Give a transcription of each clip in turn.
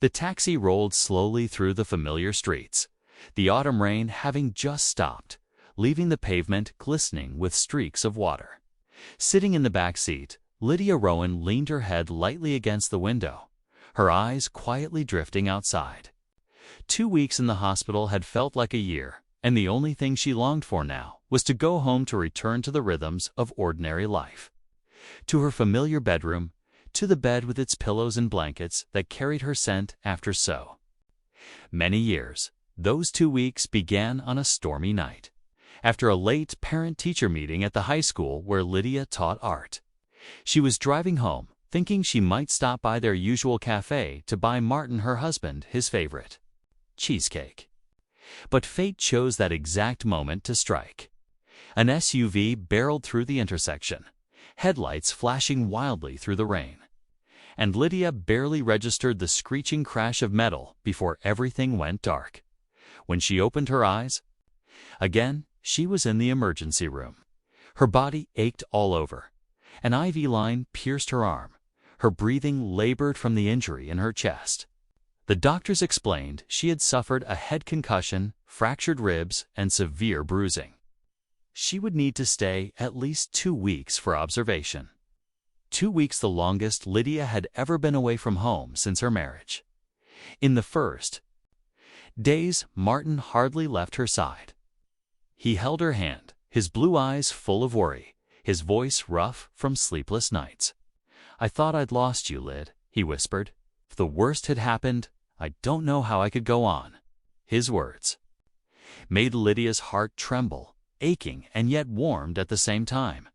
The taxi rolled slowly through the familiar streets, the autumn rain having just stopped, leaving the pavement glistening with streaks of water. Sitting in the back seat, Lydia Rowan leaned her head lightly against the window, her eyes quietly drifting outside. 2 weeks in the hospital had felt like a year, and the only thing she longed for now was to go home, to return to the rhythms of ordinary life. To her familiar bedroom, to the bed with its pillows and blankets that carried her scent after so many years. Those 2 weeks began on a stormy night, after a late parent-teacher meeting at the high school where Lydia taught art. She was driving home, thinking she might stop by their usual cafe to buy Martin, her husband, his favorite cheesecake. But fate chose that exact moment to strike. An SUV barreled through the intersection, headlights flashing wildly through the rain. And Lydia barely registered the screeching crash of metal before everything went dark. When she opened her eyes, again, she was in the emergency room. Her body ached all over. An IV line pierced her arm. Her breathing labored from the injury in her chest. The doctors explained she had suffered a head concussion, fractured ribs, and severe bruising. She would need to stay at least 2 weeks for observation. 2 weeks, the longest Lydia had ever been away from home since her marriage. In the first days, Martin hardly left her side. He held her hand, his blue eyes full of worry, his voice rough from sleepless nights. "I thought I'd lost you, Lyd," he whispered. "If the worst had happened, I don't know how I could go on." His words made Lydia's heart tremble, aching and yet warmed at the same time.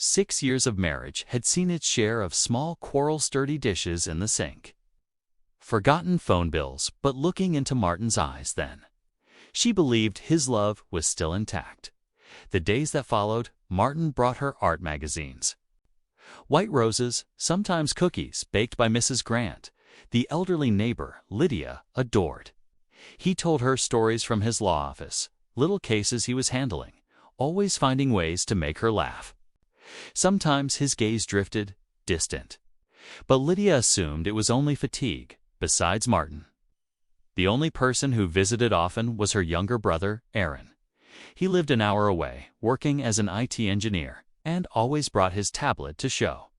6 years of marriage had seen its share of small quarrel-sturdy dishes in the sink, forgotten phone bills, but looking into Martin's eyes then, she believed his love was still intact. The days that followed, Martin brought her art magazines. White roses, sometimes cookies baked by Mrs. Grant, the elderly neighbor Lydia adored. He told her stories from his law office, little cases he was handling, always finding ways to make her laugh. Sometimes his gaze drifted, distant. But Lydia assumed it was only fatigue. Besides Martin, the only person who visited often was her younger brother, Aaron. He lived an hour away, working as an IT engineer, and always brought his tablet to show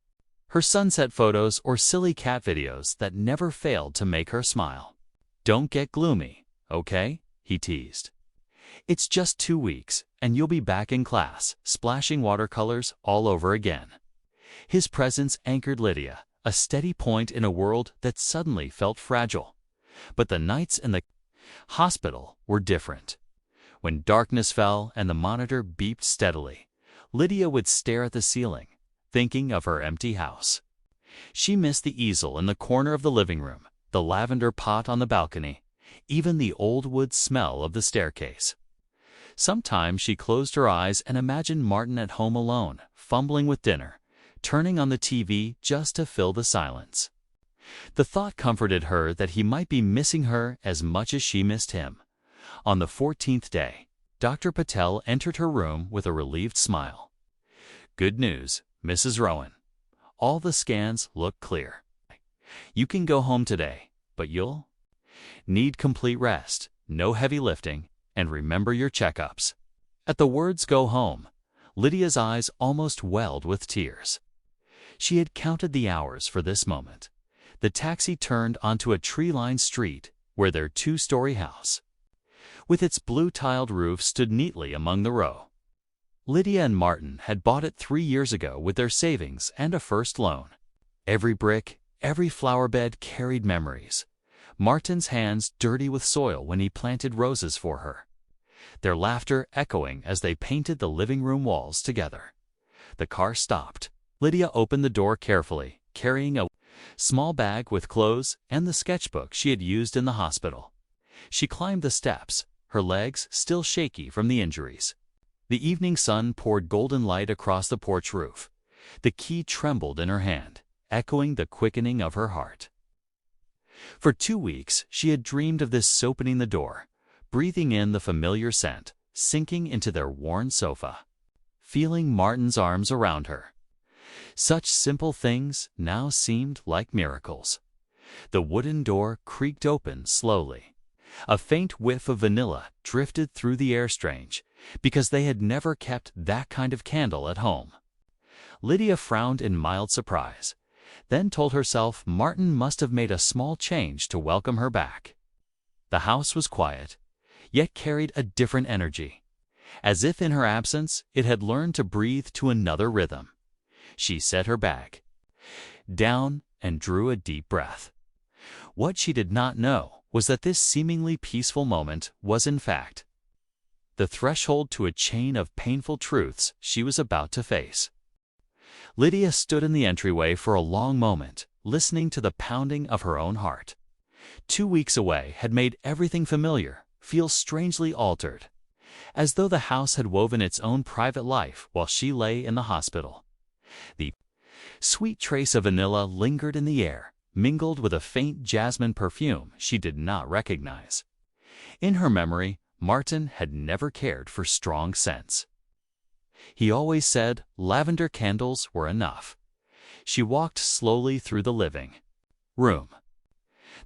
her sunset photos or silly cat videos that never failed to make her smile. "Don't get gloomy, okay?" he teased. "It's just 2 weeks, and you'll be back in class, splashing watercolors all over again." His presence anchored Lydia, a steady point in a world that suddenly felt fragile. But the nights in the hospital were different. When darkness fell and the monitor beeped steadily, Lydia would stare at the ceiling, thinking of her empty house. She missed the easel in the corner of the living room, the lavender pot on the balcony, even the old wood smell of the staircase. Sometimes she closed her eyes and imagined Martin at home alone, fumbling with dinner, turning on the TV just to fill the silence. The thought comforted her that he might be missing her as much as she missed him. On the 14th day, Dr. Patel entered her room with a relieved smile. "Good news, Mrs. Rowan. All the scans look clear. You can go home today, but you'll need complete rest, no heavy lifting, and remember your checkups." At the words "go home," Lydia's eyes almost welled with tears. She had counted the hours for this moment. The taxi turned onto a tree-lined street where their 2-story house, with its blue-tiled roof, stood neatly among the row. Lydia and Martin had bought it 3 years ago with their savings and a first loan. Every brick, every flower bed carried memories. Martin's hands dirty with soil when he planted roses for her, their laughter echoing as they painted the living room walls together. The car stopped. Lydia opened the door carefully, carrying a small bag with clothes and the sketchbook she had used in the hospital. She climbed the steps, her legs still shaky from the injuries. The evening sun poured golden light across the porch roof. The key trembled in her hand, echoing the quickening of her heart. For 2 weeks, she had dreamed of this opening the door, breathing in the familiar scent, sinking into their worn sofa, feeling Martin's arms around her. Such simple things now seemed like miracles. The wooden door creaked open slowly. A faint whiff of vanilla drifted through the air, strange, because they had never kept that kind of candle at home. Lydia frowned in mild surprise, then told herself Martin must have made a small change to welcome her back. The house was quiet, yet carried a different energy. As if in her absence, it had learned to breathe to another rhythm. She set her bag down and drew a deep breath. What she did not know was that this seemingly peaceful moment was, in fact, the threshold to a chain of painful truths she was about to face. Lydia stood in the entryway for a long moment, listening to the pounding of her own heart. 2 weeks away had made everything familiar feel strangely altered, as though the house had woven its own private life while she lay in the hospital. The sweet trace of vanilla lingered in the air, mingled with a faint jasmine perfume she did not recognize. In her memory, Martin had never cared for strong scents. He always said lavender candles were enough. She walked slowly through the living room.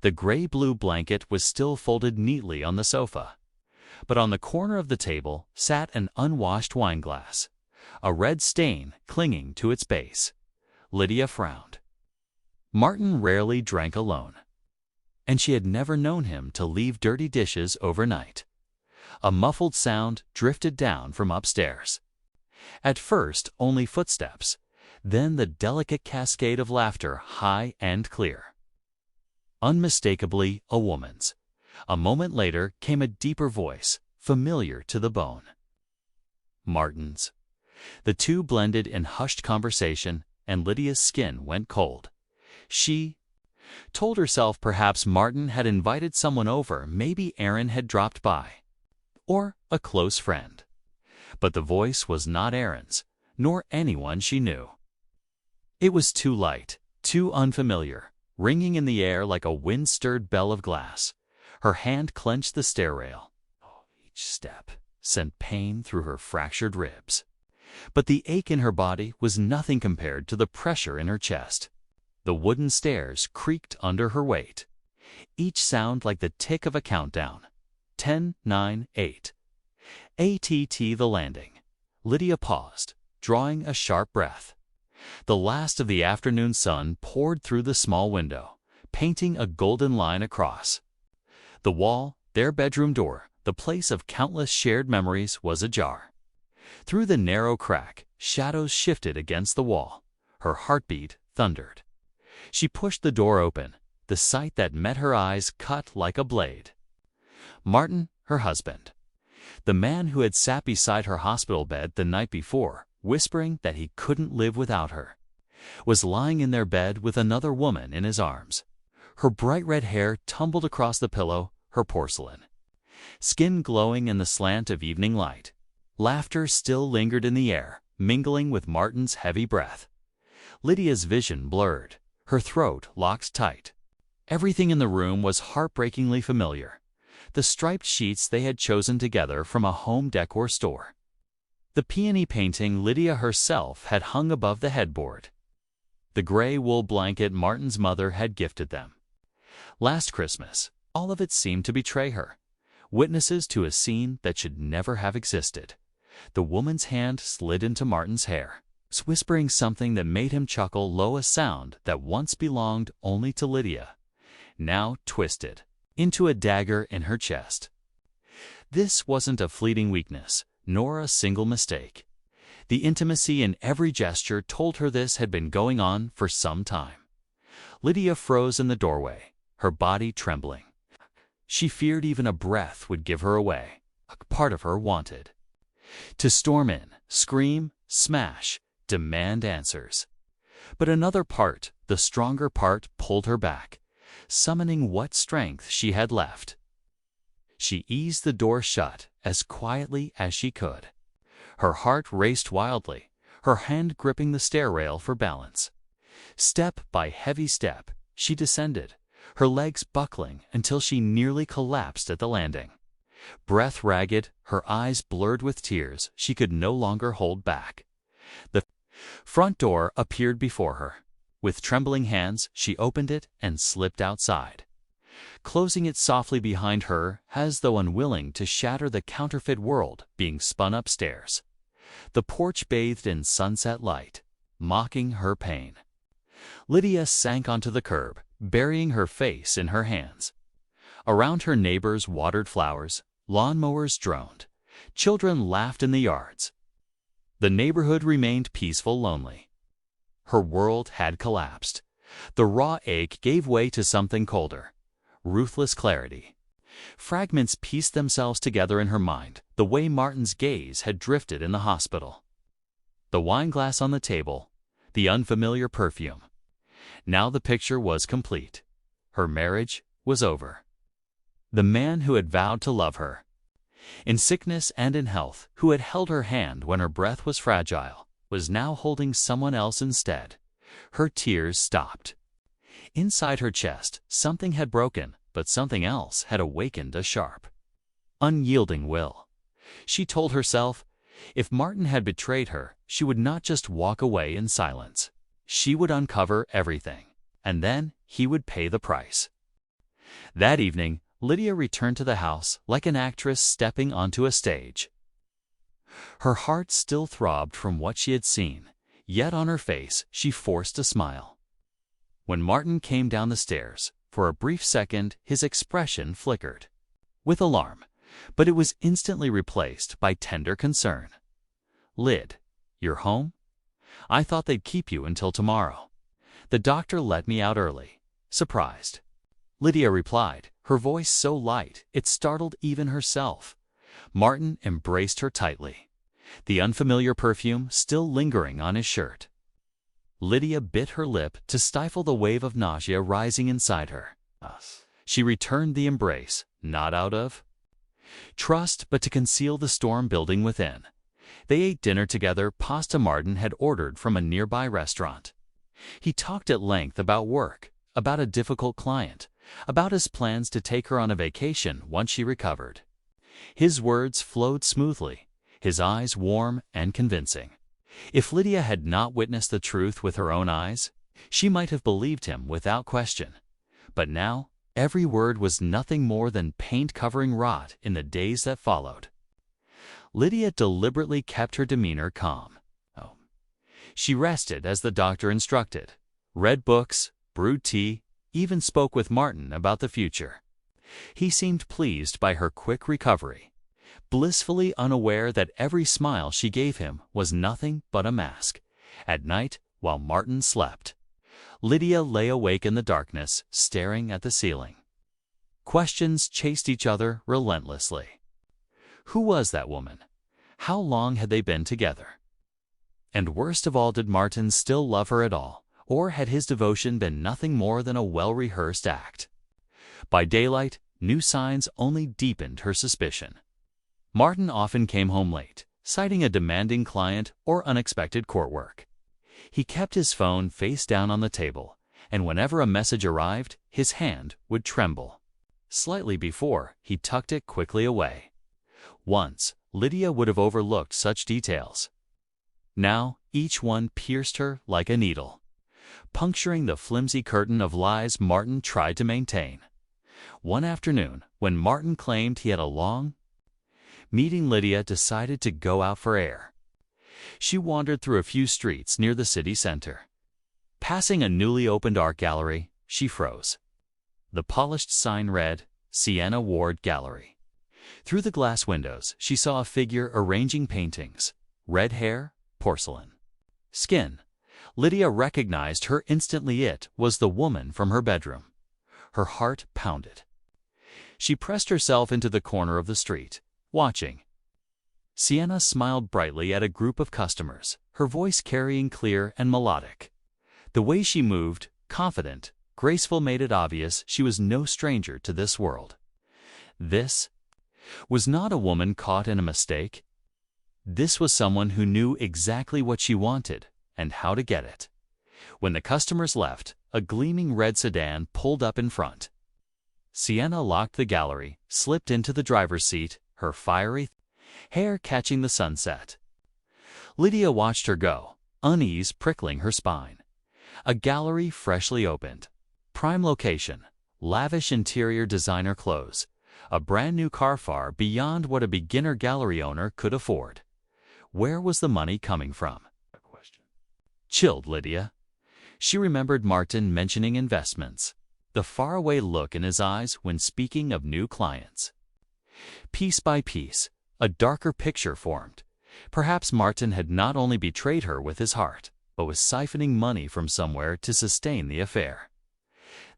The gray-blue blanket was still folded neatly on the sofa, but on the corner of the table sat an unwashed wineglass, a red stain clinging to its base. Lydia frowned. Martin rarely drank alone, and she had never known him to leave dirty dishes overnight. A muffled sound drifted down from upstairs. At first, only footsteps, then the delicate cascade of laughter, high and clear. Unmistakably a woman's. A moment later came a deeper voice, familiar to the bone. Martin's. The two blended in hushed conversation, and Lydia's skin went cold. She told herself perhaps Martin had invited someone over, maybe Aaron had dropped by, or a close friend. But the voice was not Aaron's, nor anyone she knew. It was too light, too unfamiliar, ringing in the air like a wind-stirred bell of glass. Her hand clenched the stair rail. Each step sent pain through her fractured ribs. But the ache in her body was nothing compared to the pressure in her chest. The wooden stairs creaked under her weight, each sound like the tick of a countdown. 10, 9, 8. ATT the landing. Lydia paused, drawing a sharp breath. The last of the afternoon sun poured through the small window, painting a golden line across. The wall, their bedroom door, the place of countless shared memories, was ajar. Through the narrow crack, shadows shifted against the wall. Her heartbeat thundered. She pushed the door open. The sight that met her eyes cut like a blade. Martin, her husband, the man who had sat beside her hospital bed the night before, whispering that he couldn't live without her, was lying in their bed with another woman in his arms. Her bright red hair tumbled across the pillow, her porcelain skin glowing in the slant of evening light. Laughter still lingered in the air, mingling with Martin's heavy breath. Lydia's vision blurred, her throat locked tight. Everything in the room was heartbreakingly familiar. The striped sheets they had chosen together from a home decor store. The peony painting Lydia herself had hung above the headboard. The gray wool blanket Martin's mother had gifted them. Last Christmas, all of it seemed to betray her. Witnesses to a scene that should never have existed. The woman's hand slid into Martin's hair, whispering something that made him chuckle low, a sound that once belonged only to Lydia, now twisted into a dagger in her chest. This wasn't a fleeting weakness, nor a single mistake. The intimacy in every gesture told her this had been going on for some time. Lydia froze in the doorway, her body trembling. She feared even a breath would give her away. A part of her wanted to storm in, scream, smash, demand answers. But another part, the stronger part, pulled her back, summoning what strength she had left. She eased the door shut as quietly as she could. Her heart raced wildly, her hand gripping the stair rail for balance. Step by heavy step, she descended, her legs buckling until she nearly collapsed at the landing. Breath ragged, her eyes blurred with tears she could no longer hold back. The front door appeared before her, With trembling hands, she opened it and slipped outside, closing it softly behind her as though unwilling to shatter the counterfeit world being spun upstairs. The porch bathed in sunset light, mocking her pain. Lydia sank onto the curb, burying her face in her hands. Around her neighbors watered flowers, lawnmowers droned, children laughed in the yards. The neighborhood remained peaceful, lonely. Her world had collapsed. The raw ache gave way to something colder, ruthless clarity. Fragments pieced themselves together in her mind, the way Martin's gaze had drifted in the hospital. The wine glass on the table, the unfamiliar perfume. Now the picture was complete. Her marriage was over. The man who had vowed to love her, in sickness and in health, who had held her hand when her breath was fragile, was now holding someone else instead. Her tears stopped. Inside her chest, something had broken, but something else had awakened a sharp, unyielding will. She told herself, if Martin had betrayed her, she would not just walk away in silence. She would uncover everything, and then he would pay the price. That evening, Lydia returned to the house like an actress stepping onto a stage. Her heart still throbbed from what she had seen, yet on her face she forced a smile. When Martin came down the stairs, for a brief second his expression flickered with alarm, but it was instantly replaced by tender concern. "Lyd, you're home? I thought they'd keep you until tomorrow. The doctor let me out early." Surprised, Lydia replied, her voice so light it startled even herself. Martin embraced her tightly, the unfamiliar perfume still lingering on his shirt. Lydia bit her lip to stifle the wave of nausea rising inside her. She returned the embrace, not out of trust, but to conceal the storm building within. They ate dinner together, pasta Martin had ordered from a nearby restaurant. He talked at length about work, about a difficult client, about his plans to take her on a vacation once she recovered. His words flowed smoothly, his eyes warm and convincing. If Lydia had not witnessed the truth with her own eyes, she might have believed him without question. But now, every word was nothing more than paint covering rot in the days that followed. Lydia deliberately kept her demeanor calm. She rested as the doctor instructed, read books, brewed tea, even spoke with Martin about the future. He seemed pleased by her quick recovery, blissfully unaware that every smile she gave him was nothing but a mask. At night, while Martin slept, Lydia lay awake in the darkness, staring at the ceiling. Questions chased each other relentlessly. Who was that woman? How long had they been together? And worst of all, did Martin still love her at all, or had his devotion been nothing more than a well-rehearsed act? By daylight, new signs only deepened her suspicion. Martin often came home late, citing a demanding client or unexpected court work. He kept his phone face down on the table, and whenever a message arrived, his hand would tremble. Slightly before, he tucked it quickly away. Once, Lydia would have overlooked such details. Now, each one pierced her like a needle, puncturing the flimsy curtain of lies Martin tried to maintain. One afternoon, when Martin claimed he had a long meeting, Lydia decided to go out for air. She wandered through a few streets near the city center. Passing a newly opened art gallery, she froze. The polished sign read, "Sienna Ward Gallery." Through the glass windows, she saw a figure arranging paintings. Red hair, porcelain, skin. Lydia recognized her instantly. It was the woman from her bedroom. Her heart pounded. She pressed herself into the corner of the street, watching. Sienna smiled brightly at a group of customers, her voice carrying clear and melodic. The way she moved, confident, graceful, made it obvious she was no stranger to this world. This was not a woman caught in a mistake. This was someone who knew exactly what she wanted and how to get it. When the customers left, a gleaming red sedan pulled up in front. Sienna locked the gallery, slipped into the driver's seat, her fiery hair catching the sunset. Lydia watched her go, unease prickling her spine. A gallery freshly opened. Prime location, lavish interior designer clothes, a brand new car far beyond what a beginner gallery owner could afford. Where was the money coming from? Chilled Lydia. She remembered Martin mentioning investments, the faraway look in his eyes when speaking of new clients. Piece by piece, a darker picture formed. Perhaps Martin had not only betrayed her with his heart, but was siphoning money from somewhere to sustain the affair.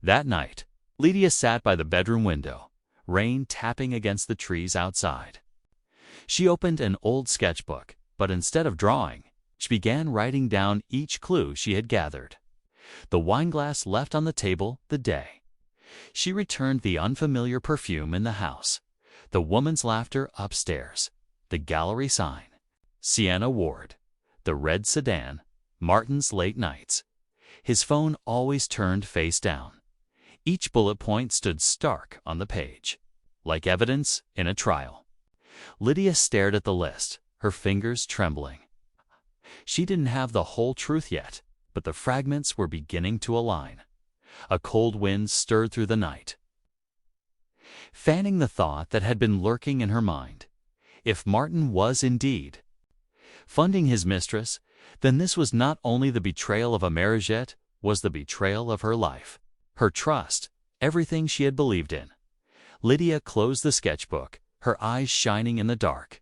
That night, Lydia sat by the bedroom window, rain tapping against the trees outside. She opened an old sketchbook, but instead of drawing, she began writing down each clue she had gathered. The wineglass left on the table the day. She returned the unfamiliar perfume in the house, the woman's laughter upstairs, the gallery sign, Sienna Ward, the red sedan, Martin's late nights. His phone always turned face down. Each bullet point stood stark on the page, like evidence in a trial. Lydia stared at the list, her fingers trembling. She didn't have the whole truth yet, but the fragments were beginning to align. A cold wind stirred through the night, fanning the thought that had been lurking in her mind. If Martin was indeed funding his mistress, then this was not only the betrayal of a marriage, it was the betrayal of her life, her trust, everything she had believed in. Lydia closed the sketchbook, her eyes shining in the dark.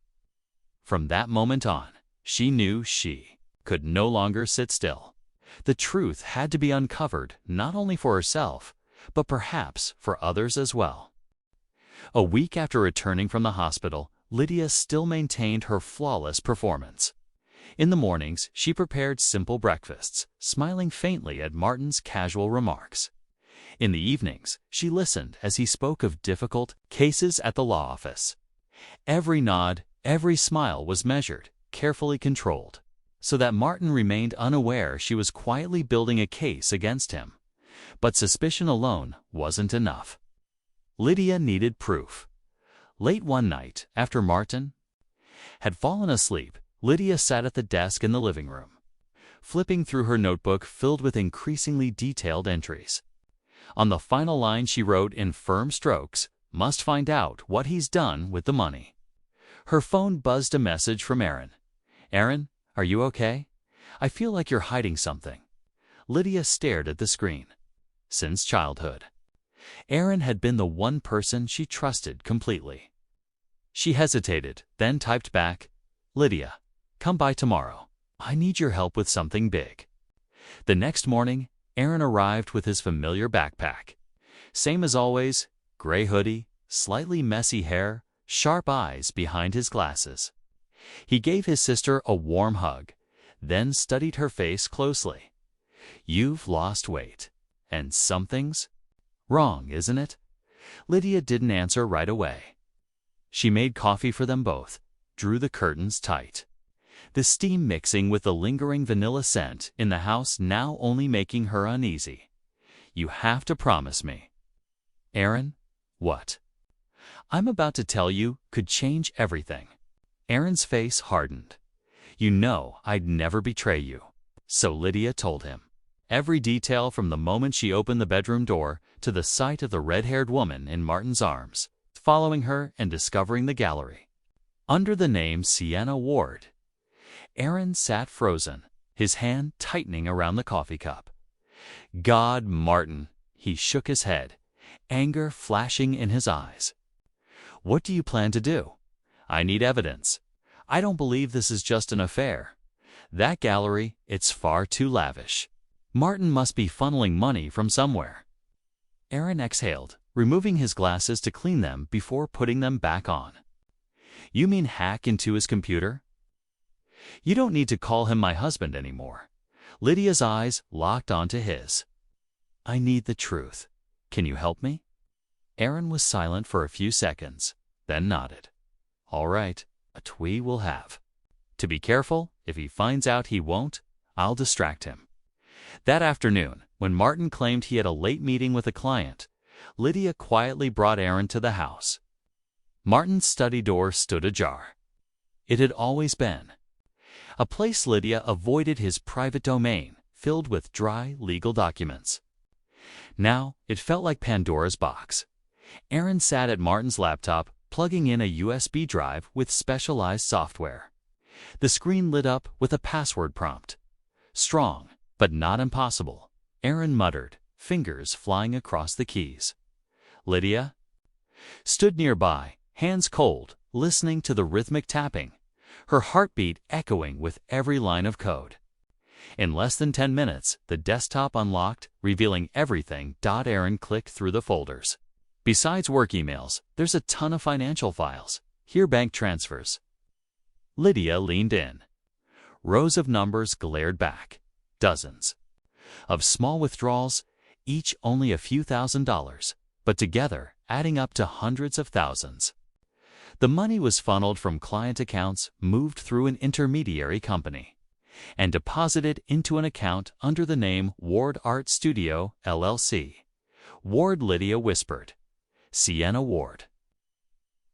From that moment on, she knew she could no longer sit still. The truth had to be uncovered not only for herself, but perhaps for others as well. A week after returning from the hospital, Lydia still maintained her flawless performance. In the mornings, she prepared simple breakfasts, smiling faintly at Martin's casual remarks. In the evenings, she listened as he spoke of difficult cases at the law office. Every nod, every smile was measured, carefully controlled, so that Martin remained unaware she was quietly building a case against him. But suspicion alone wasn't enough. Lydia needed proof. Late one night, after Martin had fallen asleep, Lydia sat at the desk in the living room, flipping through her notebook filled with increasingly detailed entries. On the final line she wrote in firm strokes, "Must find out what he's done with the money." Her phone buzzed a message from Aaron. "Aaron, are you okay? I feel like you're hiding something." Lydia stared at the screen. Since childhood, Aaron had been the one person she trusted completely. She hesitated, then typed back, "Lydia, come by tomorrow. I need your help with something big." The next morning, Aaron arrived with his familiar backpack. Same as always, gray hoodie, slightly messy hair, sharp eyes behind his glasses. He gave his sister a warm hug, then studied her face closely. "You've lost weight, and something's wrong, isn't it?" Lydia didn't answer right away. She made coffee for them both, drew the curtains tight, the steam mixing with the lingering vanilla scent in the house now only making her uneasy. "You have to promise me." "Aaron, what?" "I'm about to tell you could change everything." Aaron's face hardened. "You know I'd never betray you." So Lydia told him. Every detail from the moment she opened the bedroom door to the sight of the red-haired woman in Martin's arms, following her and discovering the gallery under the name Sienna Ward. Aaron sat frozen, his hand tightening around the coffee cup. "God, Martin," he shook his head, anger flashing in his eyes. "What do you plan to do? I need evidence. I don't believe this is just an affair. That gallery, it's far too lavish. Martin must be funneling money from somewhere." Aaron exhaled, removing his glasses to clean them before putting them back on. "You mean hack into his computer?" "You don't need to call him my husband anymore." Lydia's eyes locked onto his. "I need the truth. Can you help me?" Aaron was silent for a few seconds, then nodded. "All right, a twee will have. To be careful, if he finds out he won't, I'll distract him." That afternoon, when Martin claimed he had a late meeting with a client, Lydia quietly brought Aaron to the house. Martin's study door stood ajar. It had always been a place Lydia avoided his private domain, filled with dry, legal documents. Now, it felt like Pandora's box. Aaron sat at Martin's laptop, plugging in a USB drive with specialized software. The screen lit up with a password prompt. Strong, but not impossible, Aaron muttered, fingers flying across the keys. Lydia stood nearby, hands cold, listening to the rhythmic tapping, her heartbeat echoing with every line of code. In less than 10 minutes, the desktop unlocked, revealing everything. Aaron clicked through the folders. Besides work emails, there's a ton of financial files. Here, bank transfers. Lydia leaned in. Rows of numbers glared back. Dozens of small withdrawals, each only a few $1,000s, but together adding up to hundreds of thousands. The money was funneled from client accounts, moved through an intermediary company, and deposited into an account under the name Ward Art Studio, LLC. Ward, Lydia whispered. Sienna Ward.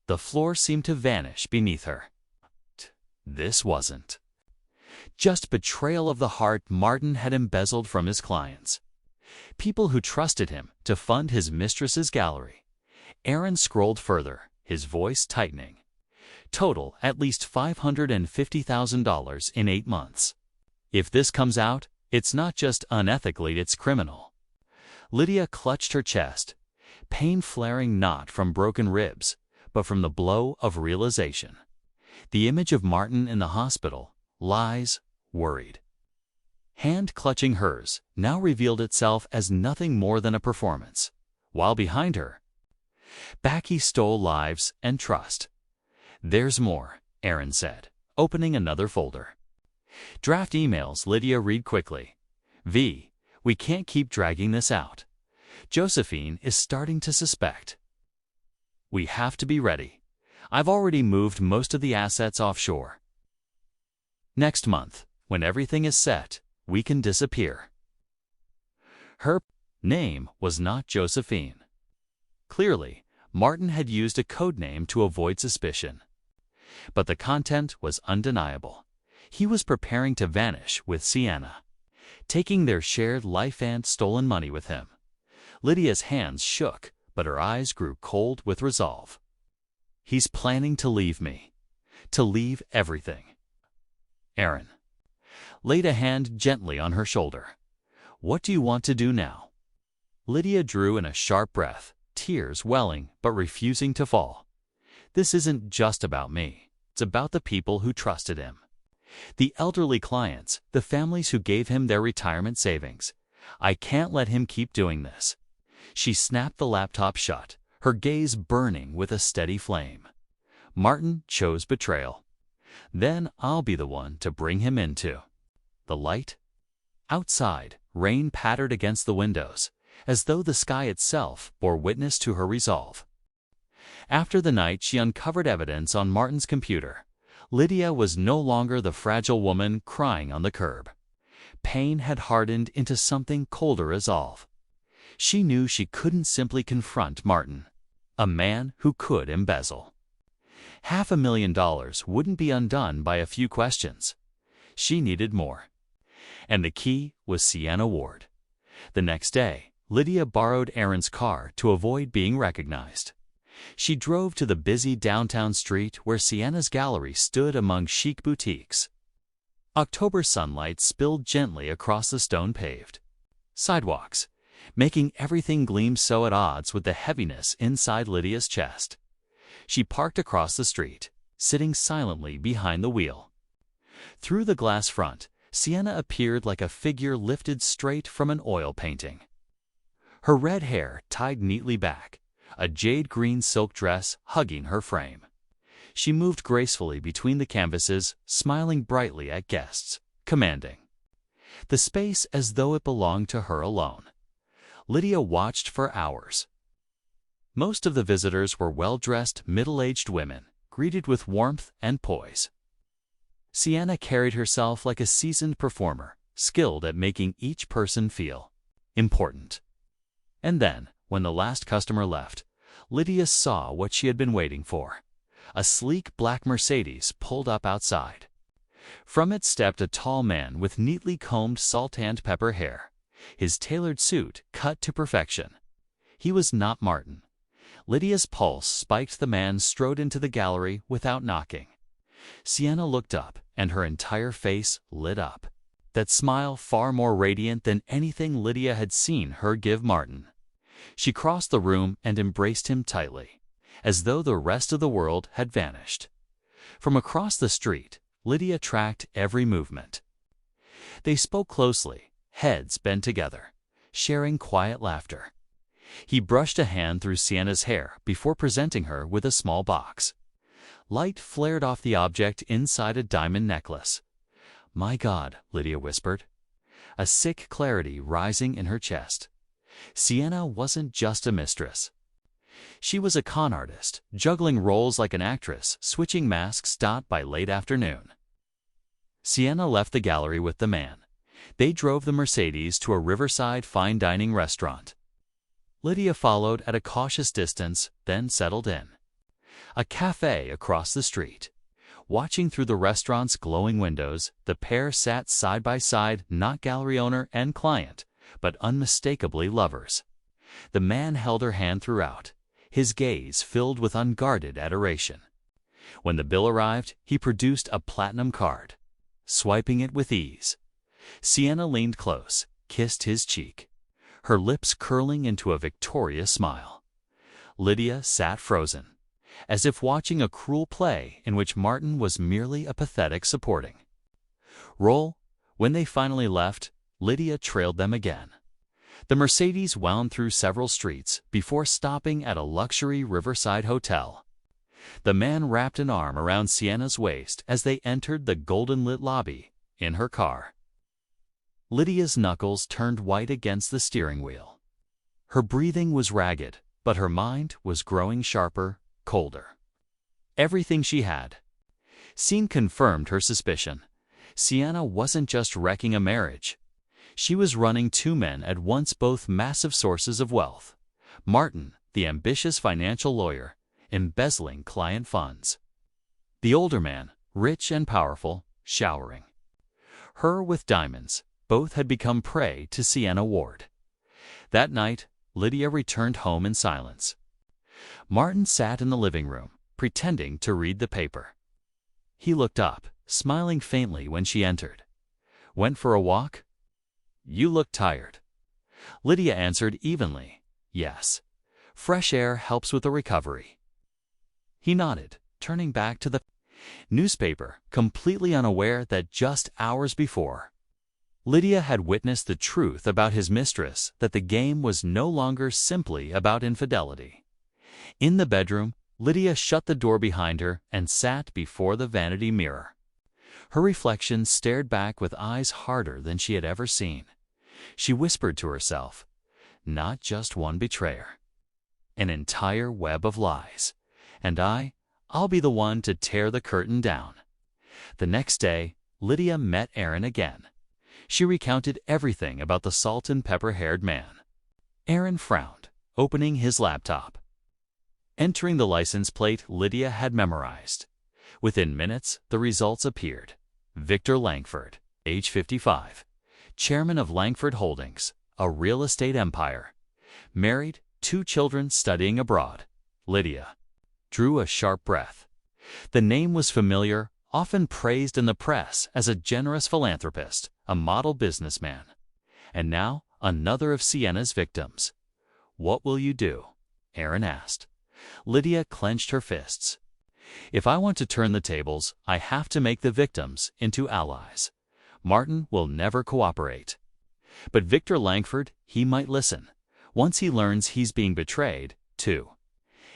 The floor seemed to vanish beneath her. This wasn't just betrayal of the heart Martin had embezzled from his clients. People who trusted him to fund his mistress's gallery. Aaron scrolled further, his voice tightening. Total at least $550,000 in 8 months. If this comes out, it's not just unethically, it's criminal. Lydia clutched her chest, pain flaring not from broken ribs, but from the blow of realization. The image of Martin in the hospital, lies, worried. Hand clutching hers, now revealed itself as nothing more than a performance, while behind her, back he stole lives and trust. There's more, Aaron said, opening another folder. Draft emails. Lydia read quickly. V, we can't keep dragging this out. Josephine is starting to suspect. We have to be ready. I've already moved most of the assets offshore. Next month, when everything is set, we can disappear. Her name was not Josephine. Clearly, Martin had used a code name to avoid suspicion. But the content was undeniable. He was preparing to vanish with Sienna, taking their shared life and stolen money with him. Lydia's hands shook, but her eyes grew cold with resolve. He's planning to leave me. To leave everything. Aaron laid a hand gently on her shoulder. What do you want to do now? Lydia drew in a sharp breath, tears welling but refusing to fall. This isn't just about me. It's about the people who trusted him. The elderly clients, the families who gave him their retirement savings. I can't let him keep doing this. She snapped the laptop shut, her gaze burning with a steady flame. Martin chose betrayal. Then I'll be the one to bring him into the light. Outside, rain pattered against the windows, as though the sky itself bore witness to her resolve. After the night she uncovered evidence on Martin's computer, Lydia was no longer the fragile woman crying on the curb. Pain had hardened into something colder resolve. She knew she couldn't simply confront Martin, a man who could embezzle. $500,000 wouldn't be undone by a few questions. She needed more. And the key was Sienna Ward. The next day, Lydia borrowed Aaron's car to avoid being recognized. She drove to the busy downtown street where Sienna's gallery stood among chic boutiques. October sunlight spilled gently across the stone-paved sidewalks, making everything gleam so at odds with the heaviness inside Lydia's chest. She parked across the street, sitting silently behind the wheel. Through the glass front, Sienna appeared like a figure lifted straight from an oil painting. Her red hair tied neatly back, a jade-green silk dress hugging her frame. She moved gracefully between the canvases, smiling brightly at guests, commanding the space as though it belonged to her alone. Lydia watched for hours. Most of the visitors were well-dressed, middle-aged women, greeted with warmth and poise. Sienna carried herself like a seasoned performer, skilled at making each person feel important. And then, when the last customer left, Lydia saw what she had been waiting for. A sleek black Mercedes pulled up outside. From it stepped a tall man with neatly combed salt and pepper hair, his tailored suit cut to perfection. He was not Martin. Lydia's pulse spiked. The man strode into the gallery without knocking. Sienna looked up, and her entire face lit up. That smile far more radiant than anything Lydia had seen her give Martin. She crossed the room and embraced him tightly, as though the rest of the world had vanished. From across the street, Lydia tracked every movement. They spoke closely, heads bent together, sharing quiet laughter. He brushed a hand through Sienna's hair before presenting her with a small box. Light flared off the object inside a diamond necklace. "My God," Lydia whispered, a sick clarity rising in her chest. Sienna wasn't just a mistress. She was a con artist, juggling roles like an actress, switching masks. By late afternoon, Sienna left the gallery with the man. They drove the Mercedes to a riverside fine dining restaurant. Lydia followed at a cautious distance, then settled in. A cafe across the street. Watching through the restaurant's glowing windows, the pair sat side by side, not gallery owner and client, but unmistakably lovers. The man held her hand throughout, his gaze filled with unguarded adoration. When the bill arrived, he produced a platinum card, swiping it with ease. Sienna leaned close, kissed his cheek, her lips curling into a victorious smile. Lydia sat frozen, as if watching a cruel play in which Martin was merely a pathetic supporting role. When they finally left, Lydia trailed them again. The Mercedes wound through several streets before stopping at a luxury riverside hotel. The man wrapped an arm around Sienna's waist as they entered the golden-lit lobby in her car. Lydia's knuckles turned white against the steering wheel. Her breathing was ragged, but her mind was growing sharper, colder. Everything she had seen confirmed her suspicion. Sienna wasn't just wrecking a marriage. She was running two men at once, both massive sources of wealth. Martin, the ambitious financial lawyer, embezzling client funds. The older man, rich and powerful, showering her with diamonds. Both had become prey to Sienna Ward. That night, Lydia returned home in silence. Martin sat in the living room, pretending to read the paper. He looked up, smiling faintly when she entered. "Went for a walk?" "You look tired." Lydia answered evenly, "Yes. Fresh air helps with the recovery." He nodded, turning back to the newspaper, completely unaware that just hours before, Lydia had witnessed the truth about his mistress, that the game was no longer simply about infidelity. In the bedroom, Lydia shut the door behind her and sat before the vanity mirror. Her reflection stared back with eyes harder than she had ever seen. She whispered to herself, "Not just one betrayer. An entire web of lies. And I'll be the one to tear the curtain down." The next day, Lydia met Aaron again. She recounted everything about the salt and pepper-haired man. Aaron frowned, opening his laptop. Entering the license plate Lydia had memorized. Within minutes, the results appeared. Victor Langford, age 55, chairman of Langford Holdings, a real estate empire. Married, 2 children studying abroad. Lydia drew a sharp breath. The name was familiar, often praised in the press as a generous philanthropist, a model businessman. And now, another of Sienna's victims. "What will you do?" Aaron asked. Lydia clenched her fists. "If I want to turn the tables, I have to make the victims into allies. Martin will never cooperate. But Victor Langford, he might listen. Once he learns he's being betrayed, too."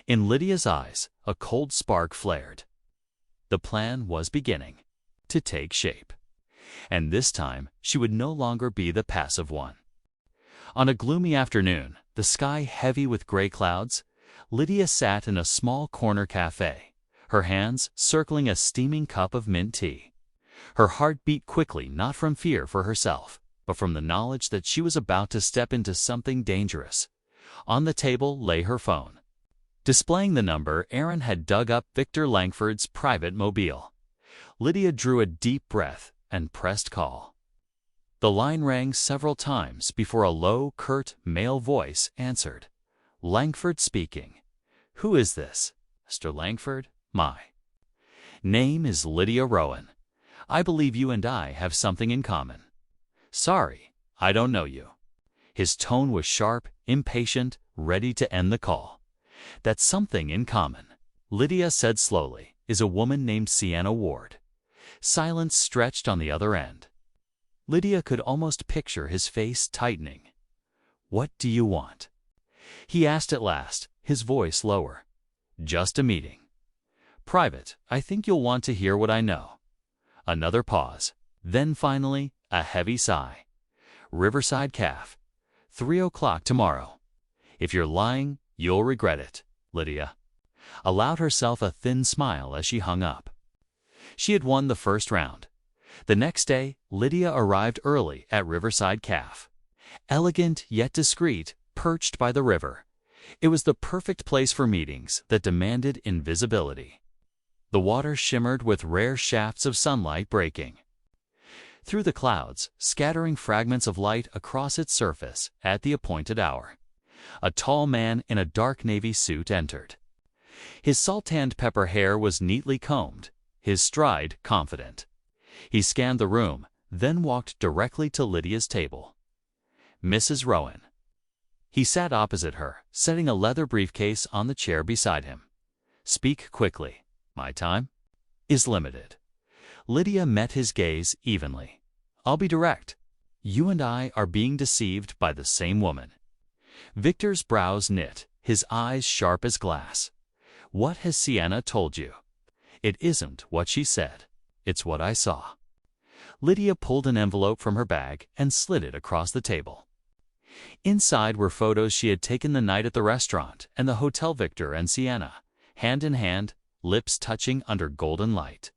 In Lydia's eyes, a cold spark flared. The plan was beginning to take shape. And this time, she would no longer be the passive one. On a gloomy afternoon, the sky heavy with gray clouds, Lydia sat in a small corner cafe, her hands circling a steaming cup of mint tea. Her heart beat quickly, not from fear for herself, but from the knowledge that she was about to step into something dangerous. On the table lay her phone. Displaying the number, Aaron had dug up Victor Langford's private mobile. Lydia drew a deep breath and pressed call. The line rang several times before a low, curt male voice answered. Langford speaking. Who is this? Mr. Langford? My name is Lydia Rowan. I believe you and I have something in common. Sorry, I don't know you. His tone was sharp, impatient, ready to end the call. That something in common, Lydia said slowly, is a woman named Sienna Ward. Silence stretched on the other end. Lydia could almost picture his face tightening. What do you want? He asked at last, his voice lower. Just a meeting. Private, I think you'll want to hear what I know. Another pause. Then finally, a heavy sigh. Riverside Caf. 3 o'clock tomorrow. If you're lying, you'll regret it, Lydia allowed herself a thin smile as she hung up. She had won the first round. The next day, Lydia arrived early at Riverside Caf. Elegant yet discreet, perched by the river. It was the perfect place for meetings that demanded invisibility. The water shimmered with rare shafts of sunlight breaking through the clouds, scattering fragments of light across its surface at the appointed hour. A tall man in a dark navy suit entered. His salt-tanned pepper hair was neatly combed, his stride confident. He scanned the room, then walked directly to Lydia's table. Mrs. Rowan. He sat opposite her, setting a leather briefcase on the chair beside him. Speak quickly. My time is limited. Lydia met his gaze evenly. I'll be direct. You and I are being deceived by the same woman. Victor's brows knit, his eyes sharp as glass. What has Sienna told you? It isn't what she said. It's what I saw. Lydia pulled an envelope from her bag and slid it across the table. Inside were photos she had taken the night at the restaurant and the hotel. Victor and Sienna, hand in hand, lips touching under golden light.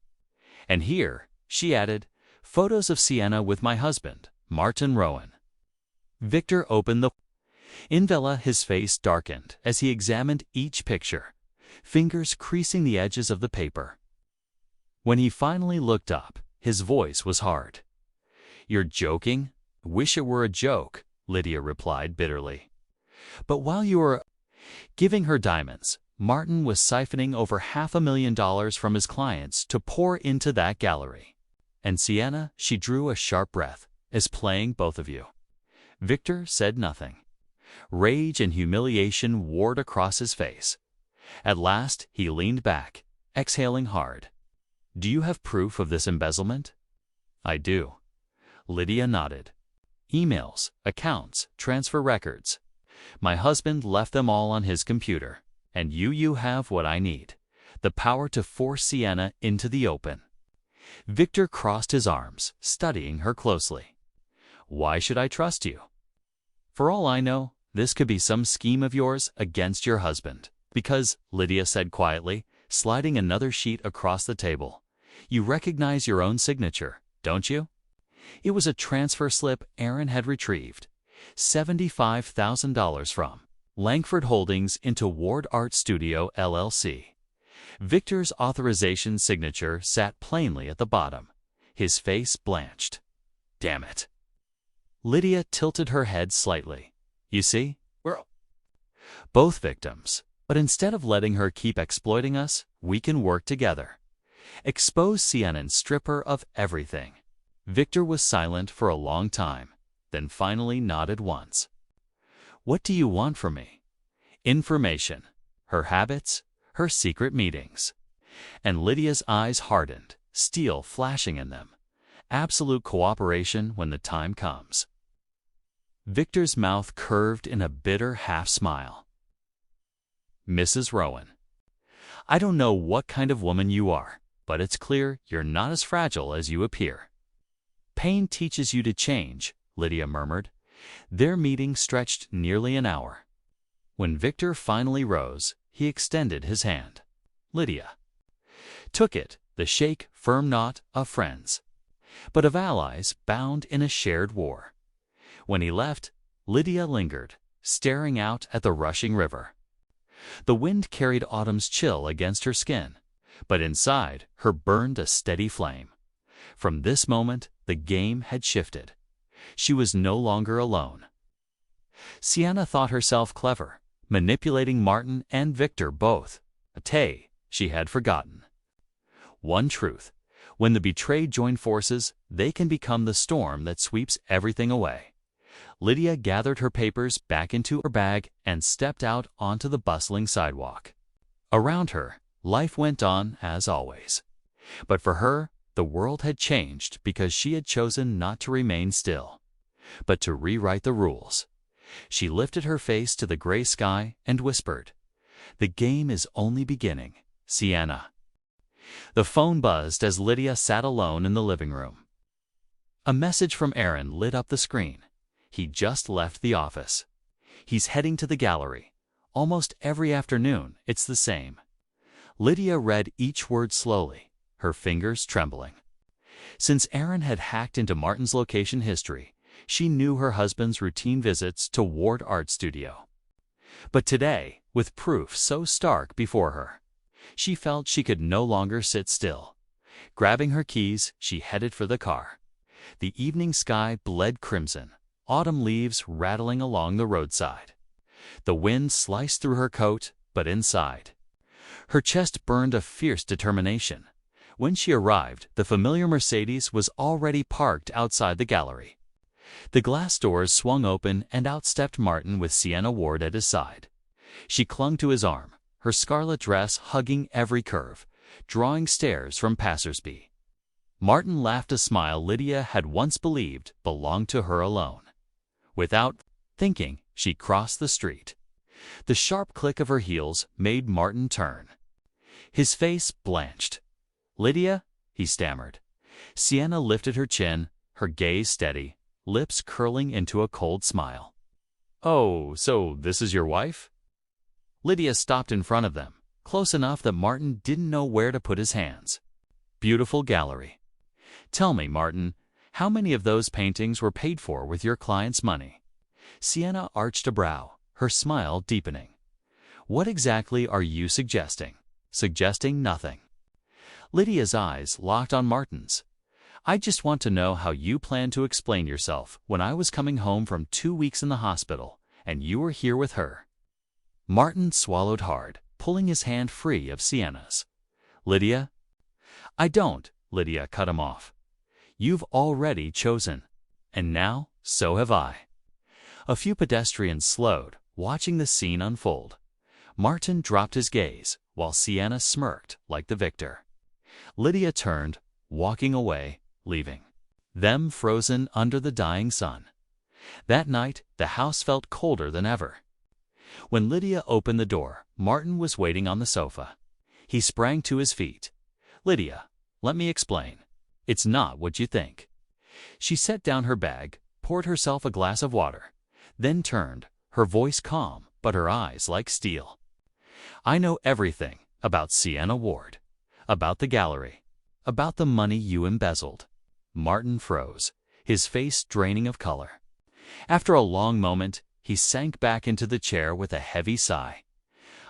And here, she added, photos of Sienna with my husband, Martin Rowan. Victor opened the envelope. His face darkened as he examined each picture, fingers creasing the edges of the paper. When he finally looked up, his voice was hard. You're joking? Wish it were a joke, Lydia replied bitterly. But while you were giving her diamonds, Martin was siphoning over $500,000 from his clients to pour into that gallery. And Sienna, she drew a sharp breath, is playing both of you. Victor said nothing. Rage and humiliation warred across his face. At last, he leaned back, exhaling hard. Do you have proof of this embezzlement? I do. Lydia nodded. Emails, accounts, transfer records. My husband left them all on his computer. And you have what I need, the power to force Sienna into the open. Victor crossed his arms, studying her closely. Why should I trust you? For all I know, this could be some scheme of yours against your husband. Because, Lydia said quietly, sliding another sheet across the table, you recognize your own signature, don't you? It was a transfer slip Aaron had retrieved. $75,000 from Langford Holdings into Ward Art Studio, LLC. Victor's authorization signature sat plainly at the bottom. His face blanched. Damn it. Lydia tilted her head slightly. You see, we're both victims. But instead of letting her keep exploiting us, we can work together. Expose Sienna and strip her of everything. Victor was silent for a long time, then finally nodded once. What do you want from me? Information. Her habits, her secret meetings. And Lydia's eyes hardened, steel flashing in them. Absolute cooperation when the time comes. Victor's mouth curved in a bitter half-smile. Mrs. Rowan. I don't know what kind of woman you are, but it's clear you're not as fragile as you appear. Pain teaches you to change, Lydia murmured. Their meeting stretched nearly an hour. When Victor finally rose, he extended his hand. Lydia took it, the shake, firm not of friends, but of allies bound in a shared war. When he left, Lydia lingered, staring out at the rushing river. The wind carried autumn's chill against her skin, But inside her burned a steady flame. From this moment, the game had shifted. She was no longer alone. Sienna thought herself clever, manipulating Martin and Victor both. A tale she had forgotten. One truth: when the betrayed join forces, they can become the storm that sweeps everything away. Lydia gathered her papers back into her bag and stepped out onto the bustling sidewalk. Around her, life went on as always. But for her, the world had changed because she had chosen not to remain still, but to rewrite the rules. She lifted her face to the gray sky and whispered, "The game is only beginning, Sienna." The phone buzzed as Lydia sat alone in the living room. A message from Aaron lit up the screen. He just left the office. He's heading to the gallery. Almost every afternoon, it's the same. Lydia read each word slowly, her fingers trembling. Since Aaron had hacked into Martin's location history, she knew her husband's routine visits to Ward Art Studio. But today, with proof so stark before her, she felt she could no longer sit still. Grabbing her keys, she headed for the car. The evening sky bled crimson, autumn leaves rattling along the roadside. The wind sliced through her coat, but inside, her chest burned a fierce determination. When she arrived, the familiar Mercedes was already parked outside the gallery. The glass doors swung open and out stepped Martin with Sienna Ward at his side. She clung to his arm, her scarlet dress hugging every curve, drawing stares from passersby. Martin laughed a smile Lydia had once believed belonged to her alone. Without thinking, she crossed the street. The sharp click of her heels made Martin turn. His face blanched. "Lydia?" he stammered. Sienna lifted her chin, her gaze steady, lips curling into a cold smile. "Oh, so this is your wife?" Lydia stopped in front of them, close enough that Martin didn't know where to put his hands. "Beautiful gallery. Tell me, Martin, how many of those paintings were paid for with your client's money?" Sienna arched a brow, her smile deepening. "What exactly are you suggesting?" "Suggesting nothing." Lydia's eyes locked on Martin's. "I just want to know how you plan to explain yourself when I was coming home from 2 weeks in the hospital and you were here with her." Martin swallowed hard, pulling his hand free of Sienna's. "Lydia?" "I don't," Lydia cut him off. "You've already chosen. And now, so have I." A few pedestrians slowed, watching the scene unfold. Martin dropped his gaze, while Sienna smirked like the victor. Lydia turned, walking away, leaving them frozen under the dying sun. That night, the house felt colder than ever. When Lydia opened the door, Martin was waiting on the sofa. He sprang to his feet. "Lydia, let me explain. It's not what you think." She set down her bag, poured herself a glass of water, then turned, her voice calm but her eyes like steel. "I know everything about Sienna Ward, about the gallery, about the money you embezzled." Martin froze, his face draining of color. After a long moment, he sank back into the chair with a heavy sigh.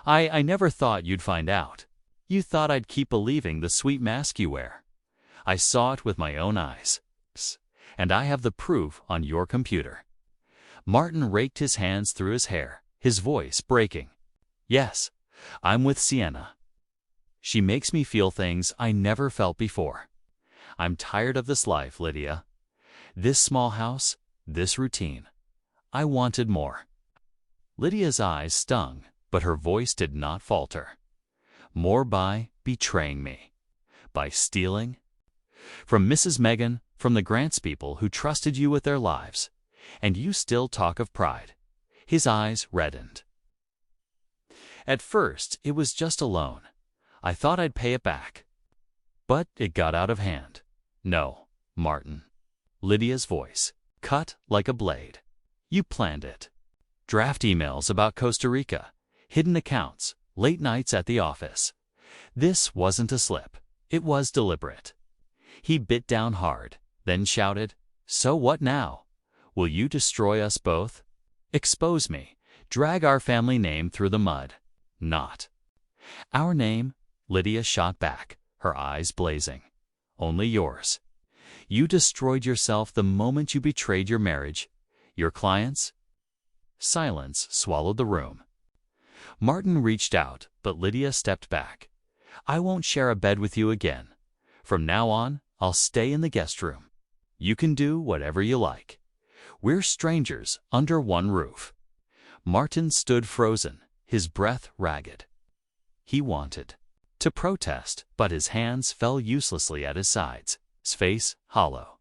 I never thought you'd find out. You thought I'd keep believing the sweet mask you wear. I saw it with my own eyes. And I have the proof on your computer." Martin raked his hands through his hair, his voice breaking. "Yes, I'm with Sienna. She makes me feel things I never felt before. I'm tired of this life, Lydia. This small house, this routine. I wanted more." Lydia's eyes stung, but her voice did not falter. "More by betraying me. By stealing. From Mrs. Megan, from the Grants people who trusted you with their lives. And you still talk of pride." His eyes reddened. "At first, it was just a loan. I thought I'd pay it back. But it got out of hand." "No, Martin." Lydia's voice cut like a blade. "You planned it. Draft emails about Costa Rica, hidden accounts, late nights at the office. This wasn't a slip. It was deliberate." He bit down hard, then shouted, "So what now? Will you destroy us both? Expose me, drag our family name through the mud? Not. Our name, Lydia shot back, her eyes blazing. Only yours. You destroyed yourself the moment you betrayed your marriage. Your clients? Silence swallowed the room. Martin reached out, but Lydia stepped back. I won't share a bed with you again. From now on, I'll stay in the guest room. You can do whatever you like. We're strangers under one roof. Martin stood frozen, his breath ragged. He wanted to protest, but his hands fell uselessly at his sides, his face hollow.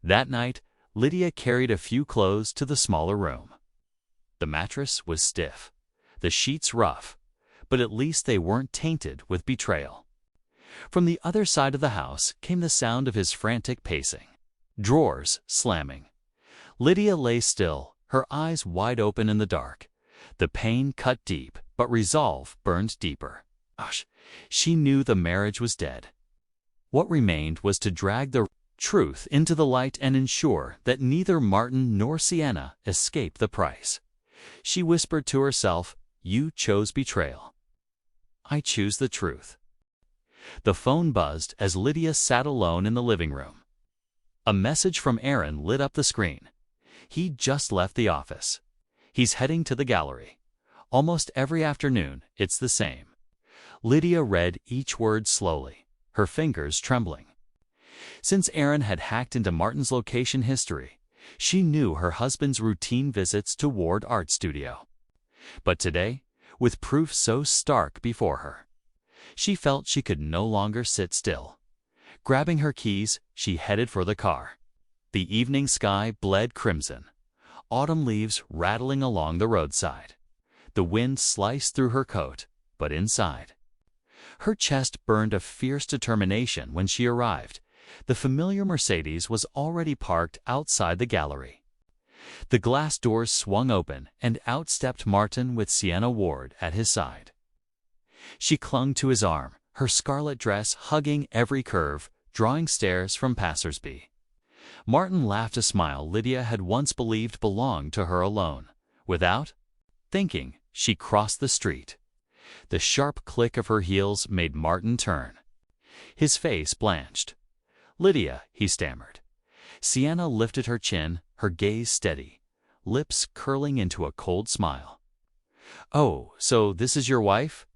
That night, Lydia carried a few clothes to the smaller room. The mattress was stiff, the sheets rough, but at least they weren't tainted with betrayal. From the other side of the house came the sound of his frantic pacing, drawers slamming. Lydia lay still, her eyes wide open in the dark. The pain cut deep, but resolve burned deeper. She knew the marriage was dead. What remained was to drag the truth into the light and ensure that neither Martin nor Sienna escape the price. She whispered to herself, "You chose betrayal. I choose the truth." The phone buzzed as Lydia sat alone in the living room. A message from Aaron lit up the screen. He'd just left the office. He's heading to the gallery. Almost every afternoon, it's the same. Lydia read each word slowly, her fingers trembling. Since Aaron had hacked into Martin's location history, she knew her husband's routine visits to Ward Art Studio. But today, with proof so stark before her, she felt she could no longer sit still. Grabbing her keys, she headed for the car. The evening sky bled crimson, autumn leaves rattling along the roadside. The wind sliced through her coat, but inside, her chest burned a fierce determination when she arrived. The familiar Mercedes was already parked outside the gallery. The glass doors swung open, and out stepped Martin with Sienna Ward at his side. She clung to his arm, her scarlet dress hugging every curve, drawing stares from passers-by. Martin laughed a smile Lydia had once believed belonged to her alone. Without thinking, she crossed the street. The sharp click of her heels made Martin turn. His face blanched. "Lydia," he stammered. Sienna lifted her chin, her gaze steady, lips curling into a cold smile. "Oh, so this is your wife?"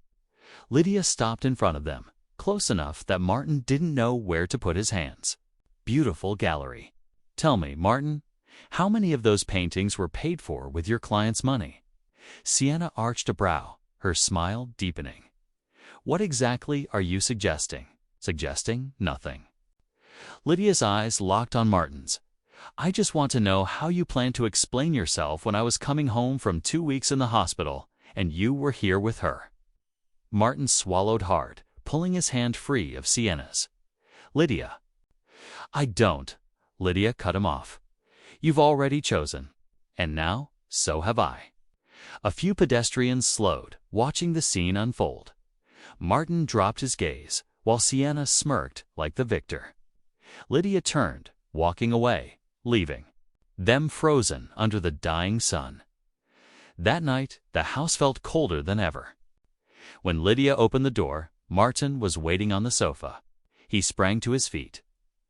Lydia stopped in front of them, close enough that Martin didn't know where to put his hands. Beautiful gallery. Tell me, Martin, how many of those paintings were paid for with your client's money? Sienna arched a brow, her smile deepening. What exactly are you suggesting? Suggesting nothing. Lydia's eyes locked on Martin's. I just want to know how you plan to explain yourself when I was coming home from 2 weeks in the hospital and you were here with her. Martin swallowed hard, pulling his hand free of Sienna's. Lydia. I don't. Lydia cut him off. You've already chosen. And now, so have I. A few pedestrians slowed, watching the scene unfold. Martin dropped his gaze, while Sienna smirked like the victor. Lydia turned, walking away, leaving them frozen under the dying sun. That night, the house felt colder than ever. When Lydia opened the door, Martin was waiting on the sofa. He sprang to his feet.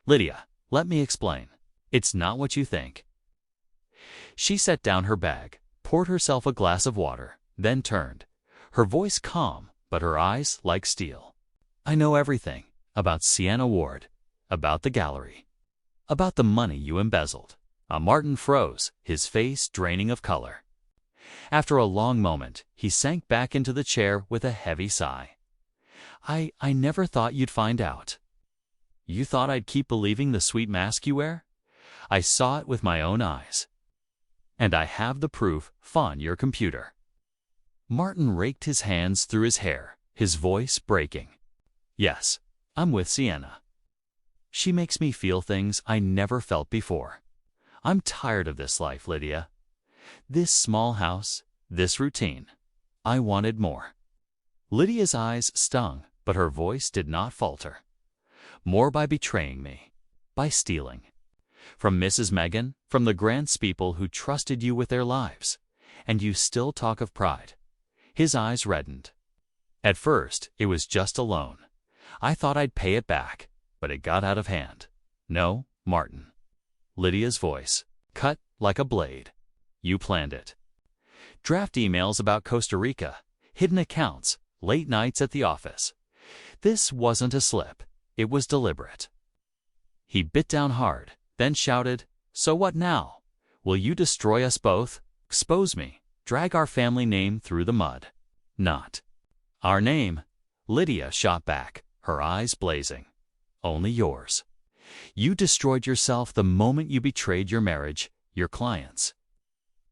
Lydia, let me explain. It's not what you think. She set down her bag, poured herself a glass of water, then turned, her voice calm, but her eyes like steel. I know everything about Sienna Ward, about the gallery, about the money you embezzled. Martin froze, his face draining of color. After a long moment, he sank back into the chair with a heavy sigh. I never thought you'd find out. You thought I'd keep believing the sweet mask you wear? I saw it with my own eyes. And I have the proof on your computer. Martin raked his hands through his hair, his voice breaking. Yes, I'm with Sienna. She makes me feel things I never felt before. I'm tired of this life, Lydia. This small house, this routine. I wanted more. Lydia's eyes stung, but her voice did not falter. More by betraying me, by stealing. From Mrs. Megan, from the Grants people who trusted you with their lives. And you still talk of pride. His eyes reddened. At first, it was just a loan. I thought I'd pay it back, but it got out of hand. No, Martin. Lydia's voice, cut like a blade. You planned it. Draft emails about Costa Rica, hidden accounts, late nights at the office. This wasn't a slip. It was deliberate. He bit down hard, then shouted, "So what now? Will you destroy us both? Expose me? Drag our family name through the mud?" "Not our name," Lydia shot back, her eyes blazing. "Only yours. You destroyed yourself the moment you betrayed your marriage, your clients."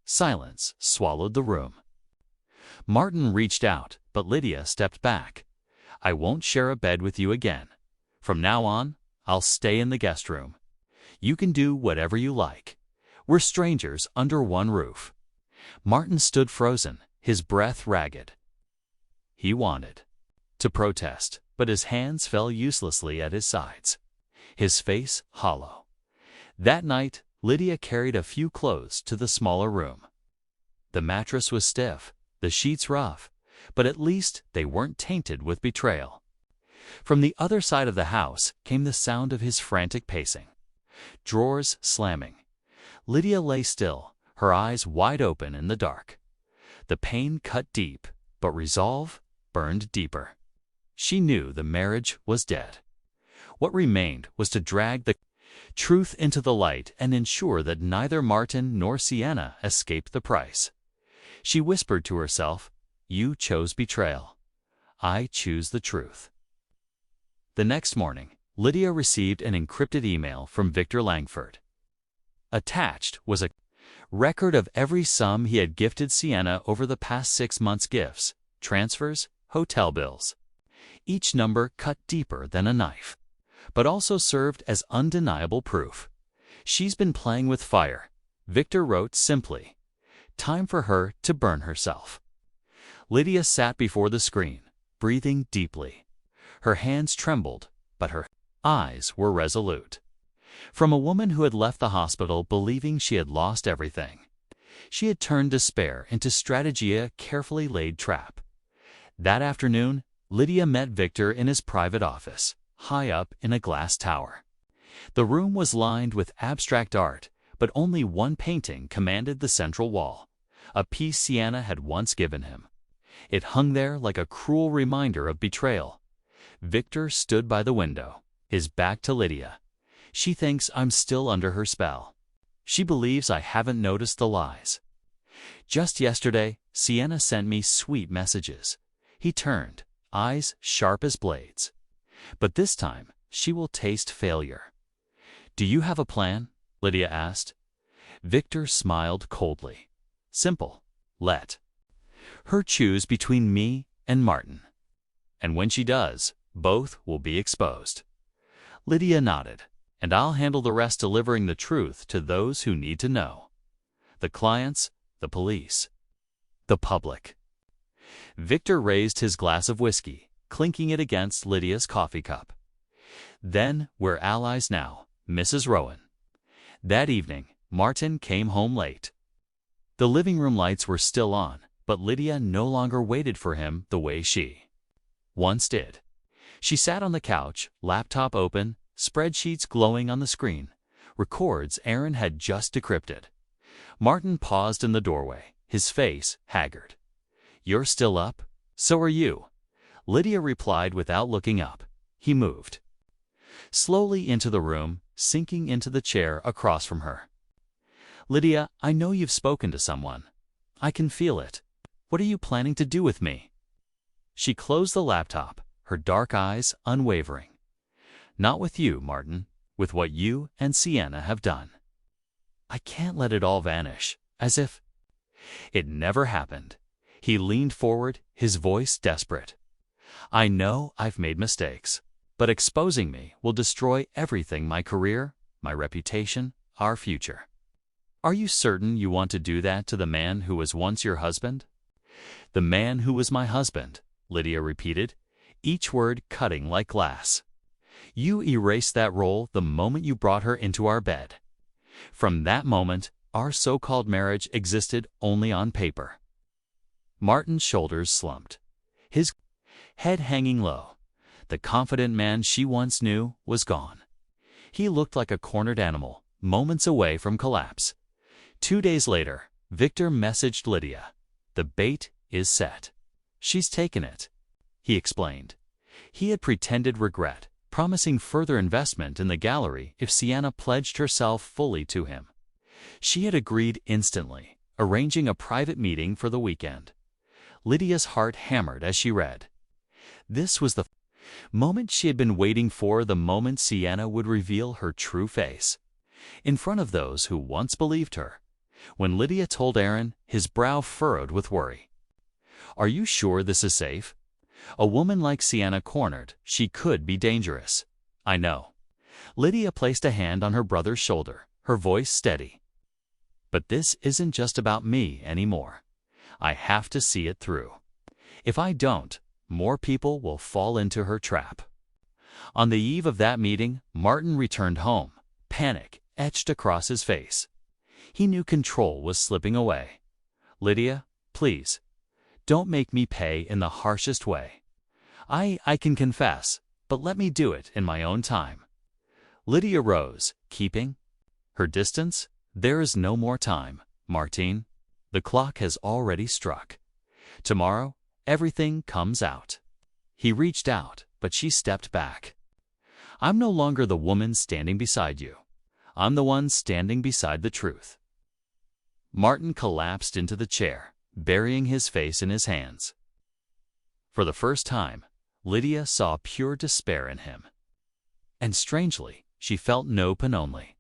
Silence swallowed the room. Martin reached out, but Lydia stepped back. "I won't share a bed with you again. From now on, I'll stay in the guest room. You can do whatever you like. We're strangers under one roof." Martin stood frozen, his breath ragged. He wanted to protest, but his hands fell uselessly at his sides, his face hollow. That night, Lydia carried a few clothes to the smaller room. The mattress was stiff, the sheets rough, but at least they weren't tainted with betrayal. From the other side of the house came the sound of his frantic pacing. Drawers slamming. Lydia lay still, her eyes wide open in the dark. The pain cut deep, but resolve burned deeper. She knew the marriage was dead. What remained was to drag the truth into the light and ensure that neither Martin nor Sienna escaped the price. She whispered to herself, "You chose betrayal. I choose the truth." The next morning, Lydia received an encrypted email from Victor Langford. Attached was a record of every sum he had gifted Sienna over the past 6 months' gifts, transfers, hotel bills. Each number cut deeper than a knife, but also served as undeniable proof. "She's been playing with fire," Victor wrote simply. "Time for her to burn herself." Lydia sat before the screen, breathing deeply. Her hands trembled, but her eyes were resolute. From a woman who had left the hospital believing she had lost everything, she had turned despair into strategy, a carefully laid trap. That afternoon, Lydia met Victor in his private office, high up in a glass tower. The room was lined with abstract art, but only one painting commanded the central wall, a piece Sienna had once given him. It hung there like a cruel reminder of betrayal. Victor stood by the window, his back to Lydia. "She thinks I'm still under her spell. She believes I haven't noticed the lies. Just yesterday, Sienna sent me sweet messages." He turned, eyes sharp as blades. "But this time, she will taste failure." "Do you have a plan?" Lydia asked. Victor smiled coldly. "Simple. Let her choose between me and Martin. And when she does, both will be exposed." Lydia nodded. "And I'll handle the rest, delivering the truth to those who need to know. The clients, the police, the public." Victor raised his glass of whiskey, clinking it against Lydia's coffee cup. "Then we're allies now, Mrs. Rowan." That evening, Martin came home late. The living room lights were still on, but Lydia no longer waited for him the way she once did. She sat on the couch, laptop open, spreadsheets glowing on the screen, records Aaron had just decrypted. Martin paused in the doorway, his face haggard. "You're still up? So are you." Lydia replied without looking up. He moved slowly into the room, sinking into the chair across from her. "Lydia, I know you've spoken to someone. I can feel it. What are you planning to do with me?" She closed the laptop, her dark eyes unwavering. "Not with you, Martin, with what you and Sienna have done. I can't let it all vanish, as if it never happened." He leaned forward, his voice desperate. "I know I've made mistakes, but exposing me will destroy everything: my career, my reputation, our future." "Are you certain you want to do that to the man who was once your husband?" "The man who was my husband," Lydia repeated, each word cutting like glass. "You erased that role the moment you brought her into our bed. From that moment, our so-called marriage existed only on paper." Martin's shoulders slumped. His head hanging low. The confident man she once knew was gone. He looked like a cornered animal, moments away from collapse. 2 days later, Victor messaged Lydia. "The bait is set. She's taken it," he explained. He had pretended regret, promising further investment in the gallery if Sienna pledged herself fully to him. She had agreed instantly, arranging a private meeting for the weekend. Lydia's heart hammered as she read. This was the moment she had been waiting for, the moment Sienna would reveal her true face, in front of those who once believed her. When Lydia told Aaron, his brow furrowed with worry. "Are you sure this is safe? A woman like Sienna cornered, she could be dangerous." "I know." Lydia placed a hand on her brother's shoulder, her voice steady. "But this isn't just about me anymore. I have to see it through. If I don't, more people will fall into her trap." On the eve of that meeting, Martin returned home, panic etched across his face. He knew control was slipping away. "Lydia, please, don't make me pay in the harshest way. I can confess, but let me do it in my own time." Lydia rose, keeping her distance. "There is no more time, Martine. The clock has already struck. Tomorrow, everything comes out." He reached out, but she stepped back. "I'm no longer the woman standing beside you. I'm the one standing beside the truth." Martin collapsed into the chair, burying his face in his hands. For the first time, Lydia saw pure despair in him. And strangely, she felt no pain only.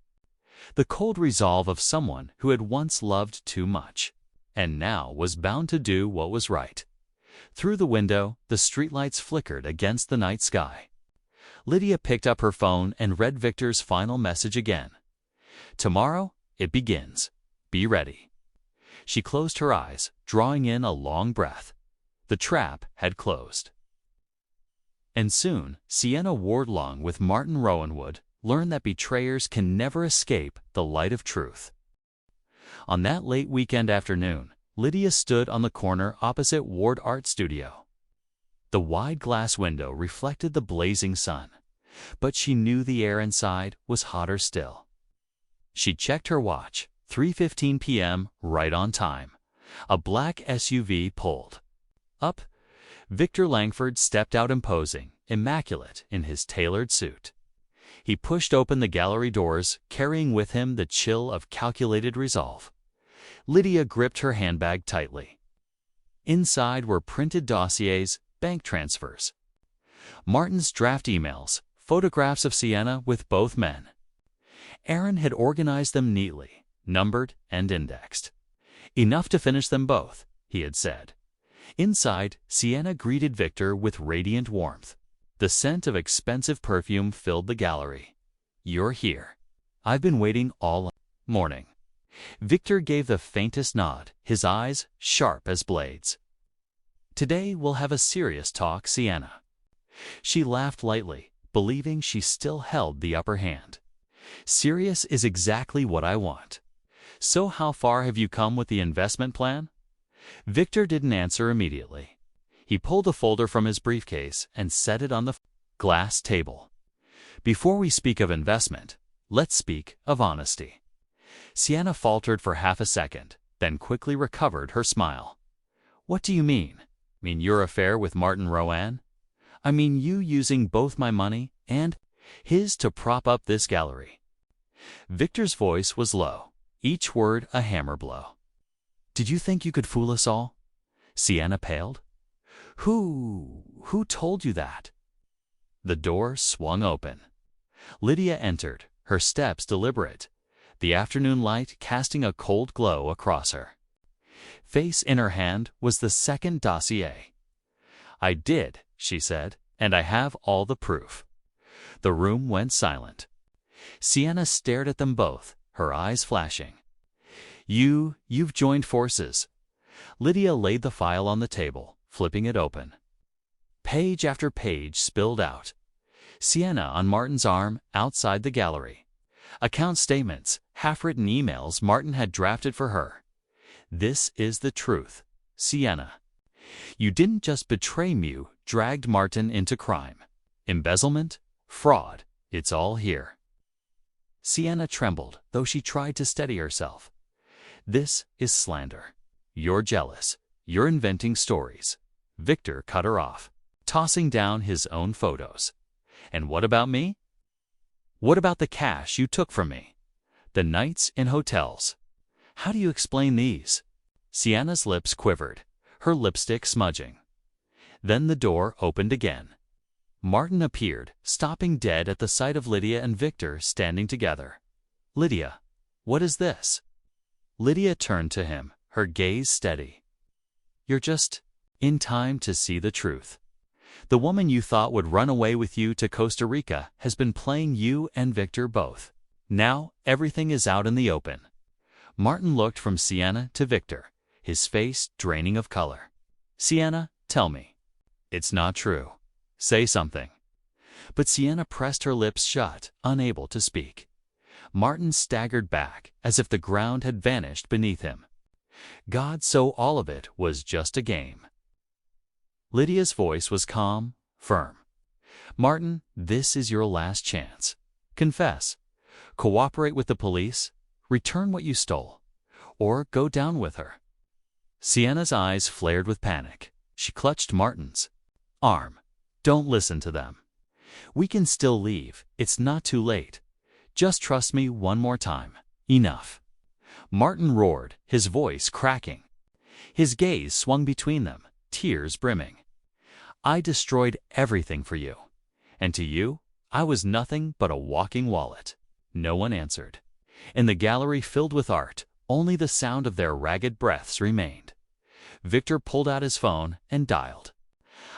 The cold resolve of someone who had once loved too much, and now was bound to do what was right. Through the window, the streetlights flickered against the night sky. Lydia picked up her phone and read Victor's final message again. "Tomorrow, it begins. Be ready." She closed her eyes, drawing in a long breath. The trap had closed. And soon, Sienna Wardlong with Martin Rowanwood learned that betrayers can never escape the light of truth. On that late weekend afternoon, Lydia stood on the corner opposite Ward Art Studio. The wide glass window reflected the blazing sun, but she knew the air inside was hotter still. She checked her watch. 3:15 p.m., right on time. A black SUV pulled up. Victor Langford stepped out imposing, immaculate in his tailored suit. He pushed open the gallery doors, carrying with him the chill of calculated resolve. Lydia gripped her handbag tightly. Inside were printed dossiers, bank transfers, Martin's draft emails, photographs of Sienna with both men. Aaron had organized them neatly, numbered and indexed. "Enough to finish them both," he had said. Inside, Sienna greeted Victor with radiant warmth. The scent of expensive perfume filled the gallery. "You're here. I've been waiting all morning." Victor gave the faintest nod, his eyes sharp as blades. "Today we'll have a serious talk, Sienna." She laughed lightly, believing she still held the upper hand. "Serious is exactly what I want. So how far have you come with the investment plan?" Victor didn't answer immediately. He pulled a folder from his briefcase and set it on the glass table. "Before we speak of investment, let's speak of honesty." Sienna faltered for half a second, then quickly recovered her smile. "What do you mean? Mean your affair with Martin Rowan? I mean you using both my money and his to prop up this gallery." Victor's voice was low, each word a hammer blow. "Did you think you could fool us all?" Sienna paled. Who told you that?" The door swung open. Lydia entered, her steps deliberate, the afternoon light casting a cold glow across her. Face in her hand was the second dossier. "I did," she said, "and I have all the proof." The room went silent. Sienna stared at them both, her eyes flashing. You've joined forces." Lydia laid the file on the table, flipping it open. Page after page spilled out. Sienna on Martin's arm, outside the gallery. Account statements, half-written emails Martin had drafted for her. "This is the truth, Sienna." You didn't just betray me, you dragged Martin into crime. Embezzlement, fraud, it's all here. Sienna trembled, though she tried to steady herself. This is slander. You're jealous. You're inventing stories. Victor cut her off, tossing down his own photos. And what about me? What about the cash you took from me? The nights in hotels? How do you explain these? Sienna's lips quivered, her lipstick smudging. Then the door opened again. Martin appeared, stopping dead at the sight of Lydia and Victor standing together. Lydia, what is this? Lydia turned to him, her gaze steady. You're just in time to see the truth. The woman you thought would run away with you to Costa Rica has been playing you and Victor both. Now everything is out in the open. Martin looked from Sienna to Victor, his face draining of color. Sienna, tell me. It's not true. Say something. But Sienna pressed her lips shut, unable to speak. Martin staggered back, as if the ground had vanished beneath him. God, so all of it was just a game. Lydia's voice was calm, firm. Martin, this is your last chance. Confess. Cooperate with the police. Return what you stole. Or go down with her. Sienna's eyes flared with panic. She clutched Martin's arm. Don't listen to them. We can still leave. It's not too late. Just trust me one more time. Enough. Martin roared, his voice cracking. His gaze swung between them, tears brimming. I destroyed everything for you. And to you, I was nothing but a walking wallet. No one answered. In the gallery filled with art, only the sound of their ragged breaths remained. Victor pulled out his phone and dialed.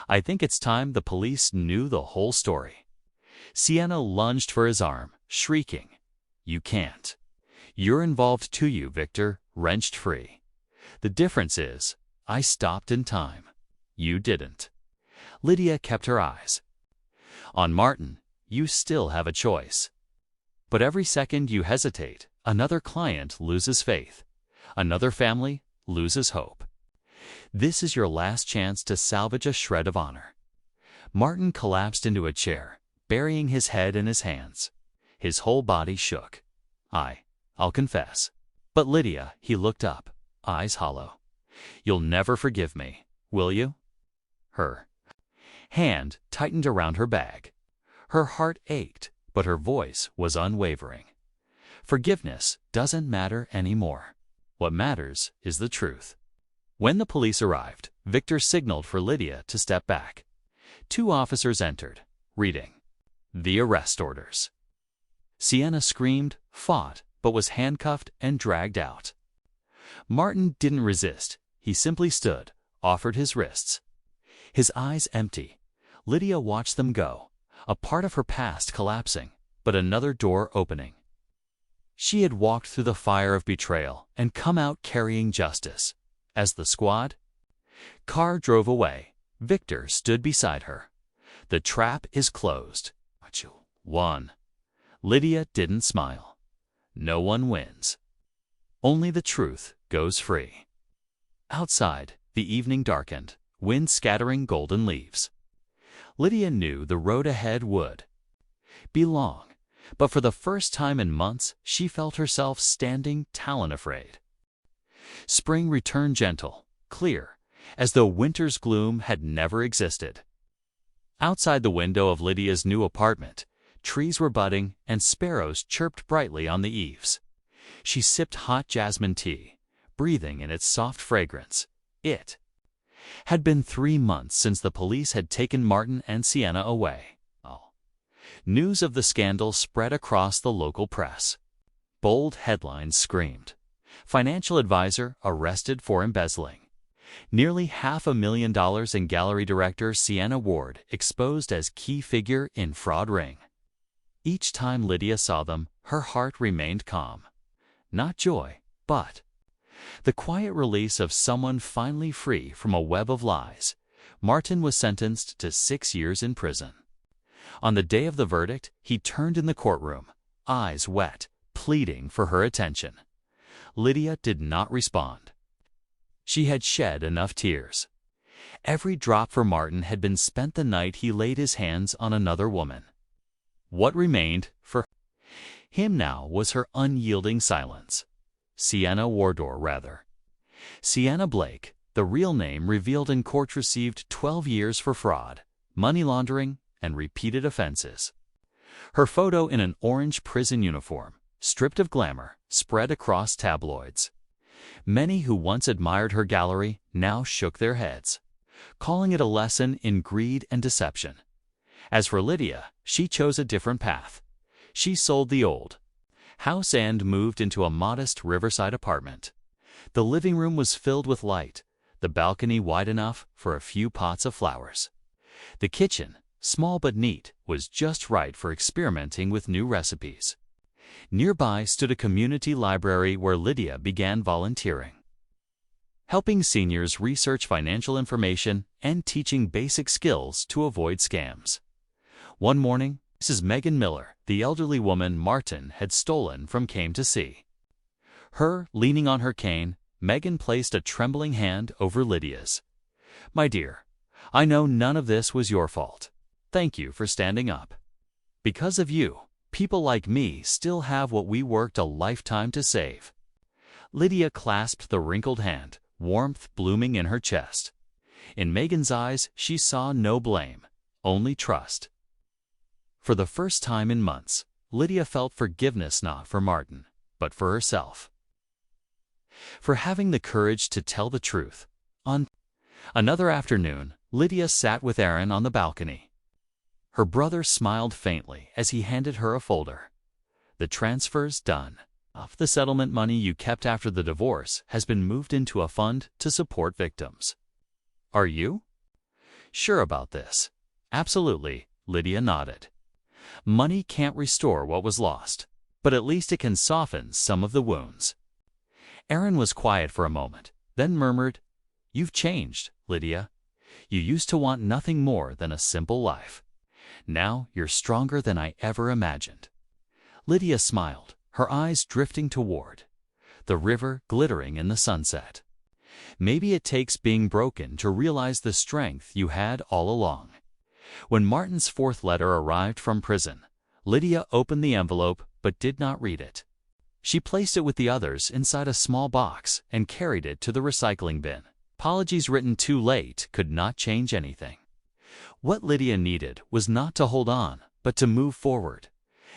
I think it's time the police knew the whole story. Sienna lunged for his arm, shrieking. You can't. You're involved too, you, Victor, wrenched free. The difference is, I stopped in time. You didn't. Lydia kept her eyes on Martin. You still have a choice. But every second you hesitate, another client loses faith. Another family loses hope. This is your last chance to salvage a shred of honor. Martin collapsed into a chair, burying his head in his hands. His whole body shook. I'll confess. But Lydia, he looked up, eyes hollow. You'll never forgive me, will you? Her hand tightened around her bag. Her heart ached, but her voice was unwavering. Forgiveness doesn't matter anymore. What matters is the truth. When the police arrived, Victor signaled for Lydia to step back. 2 officers entered, reading the arrest orders. Sienna screamed, fought, but was handcuffed and dragged out. Martin didn't resist. He simply stood, offered his wrists. His eyes empty. Lydia watched them go, a part of her past collapsing, but another door opening. She had walked through the fire of betrayal and come out carrying justice. As the squad car drove away, Victor stood beside her. The trap is closed. Won. Lydia didn't smile. No one wins. Only the truth goes free. Outside, the evening darkened, wind scattering golden leaves. Lydia knew the road ahead would be long, but for the first time in months, she felt herself standing talon-afraid. Spring returned gentle, clear, as though winter's gloom had never existed. Outside the window of Lydia's new apartment, trees were budding and sparrows chirped brightly on the eaves. She sipped hot jasmine tea, breathing in its soft fragrance. It had been 3 months since the police had taken Martin and Sienna away. News of the scandal spread across the local press. Bold headlines screamed, "Financial advisor arrested for embezzling." Nearly $500,000 in gallery director Sienna Ward exposed as key figure in fraud ring. Each time Lydia saw them, her heart remained calm. Not joy, but the quiet release of someone finally free from a web of lies. Martin was sentenced to 6 years in prison. On the day of the verdict, he turned in the courtroom, eyes wet, pleading for her attention. Lydia did not respond. She had shed enough tears. Every drop for Martin had been spent the night he laid his hands on another woman. What remained for him now was her unyielding silence. Sienna Wardor, rather. Sienna Blake, the real name revealed in court, received 12 years for fraud, money laundering, and repeated offenses. Her photo in an orange prison uniform, stripped of glamour, spread across tabloids. Many who once admired her gallery now shook their heads, calling it a lesson in greed and deception. As for Lydia, she chose a different path. She sold the old house and moved into a modest riverside apartment. The living room was filled with light, the balcony wide enough for a few pots of flowers. The kitchen, small but neat, was just right for experimenting with new recipes. Nearby stood a community library where Lydia began volunteering, helping seniors research financial information and teaching basic skills to avoid scams. One morning, Mrs. Megan Miller, the elderly woman Martin had stolen from, came to see her. Leaning on her cane, Megan placed a trembling hand over Lydia's. "My dear, I know none of this was your fault. Thank you for standing up. Because of you, people like me still have what we worked a lifetime to save." Lydia clasped the wrinkled hand, warmth blooming in her chest. In Megan's eyes, she saw no blame, only trust. For the first time in months, Lydia felt forgiveness, not for Martin, but for herself, for having the courage to tell the truth. On another afternoon, Lydia sat with Aaron on the balcony. Her brother smiled faintly as he handed her a folder. "The transfer's done. The settlement money you kept after the divorce has been moved into a fund to support victims." "Are you sure about this?" "Absolutely," Lydia nodded. "Money can't restore what was lost, but at least it can soften some of the wounds." Aaron was quiet for a moment, then murmured, "You've changed, Lydia. You used to want nothing more than a simple life. Now you're stronger than I ever imagined." Lydia smiled, her eyes drifting toward the river glittering in the sunset. "Maybe it takes being broken to realize the strength you had all along." When Martin's fourth letter arrived from prison, Lydia opened the envelope but did not read it. She placed it with the others inside a small box and carried it to the recycling bin. Apologies written too late could not change anything. What Lydia needed was not to hold on, but to move forward.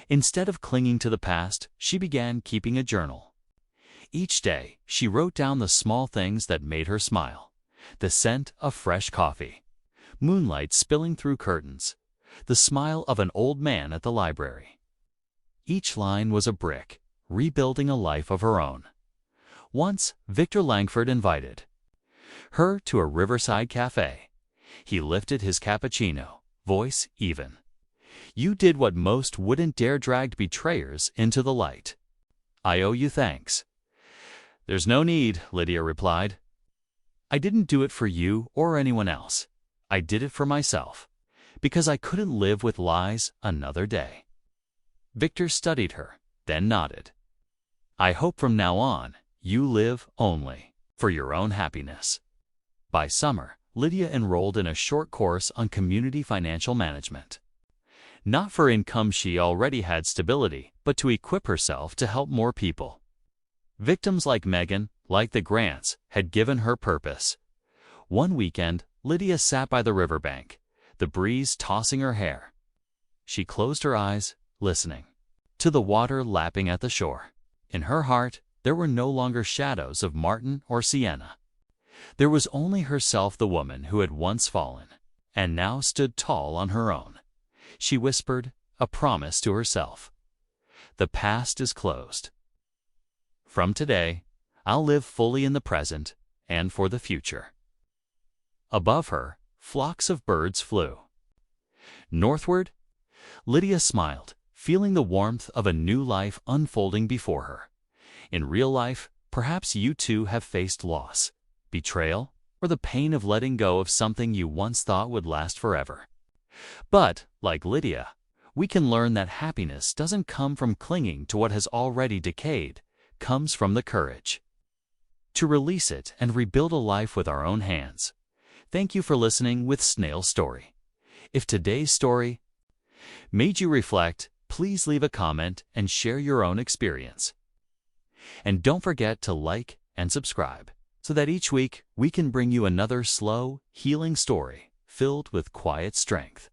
Instead of clinging to the past, she began keeping a journal. Each day, she wrote down the small things that made her smile: the scent of fresh coffee, moonlight spilling through curtains, the smile of an old man at the library. Each line was a brick, rebuilding a life of her own. Once, Victor Langford invited her to a riverside cafe. He lifted his cappuccino, voice even. "You did what most wouldn't dare, dragged betrayers into the light. I owe you thanks." "There's no need," Lydia replied. "I didn't do it for you or anyone else. I did it for myself, because I couldn't live with lies another day." Victor studied her, then nodded. "I hope from now on, you live only for your own happiness." By summer, Lydia enrolled in a short course on community financial management. Not for income, she already had stability, but to equip herself to help more people. Victims like Megan, like the Grants, had given her purpose. One weekend, Lydia sat by the riverbank, the breeze tossing her hair. She closed her eyes, listening to the water lapping at the shore. In her heart, there were no longer shadows of Martin or Sienna. There was only herself, the woman who had once fallen, and now stood tall on her own. She whispered, a promise to herself. "The past is closed. From today, I'll live fully in the present and for the future." Above her, flocks of birds flew. Northward, Lydia smiled, feeling the warmth of a new life unfolding before her. In real life, perhaps you too have faced loss, betrayal, or the pain of letting go of something you once thought would last forever. But, like Lydia, we can learn that happiness doesn't come from clinging to what has already decayed, comes from the courage to release it and rebuild a life with our own hands. Thank you for listening with Snail's Story. If today's story made you reflect, please leave a comment and share your own experience. And don't forget to like and subscribe so that each week we can bring you another slow, healing story filled with quiet strength.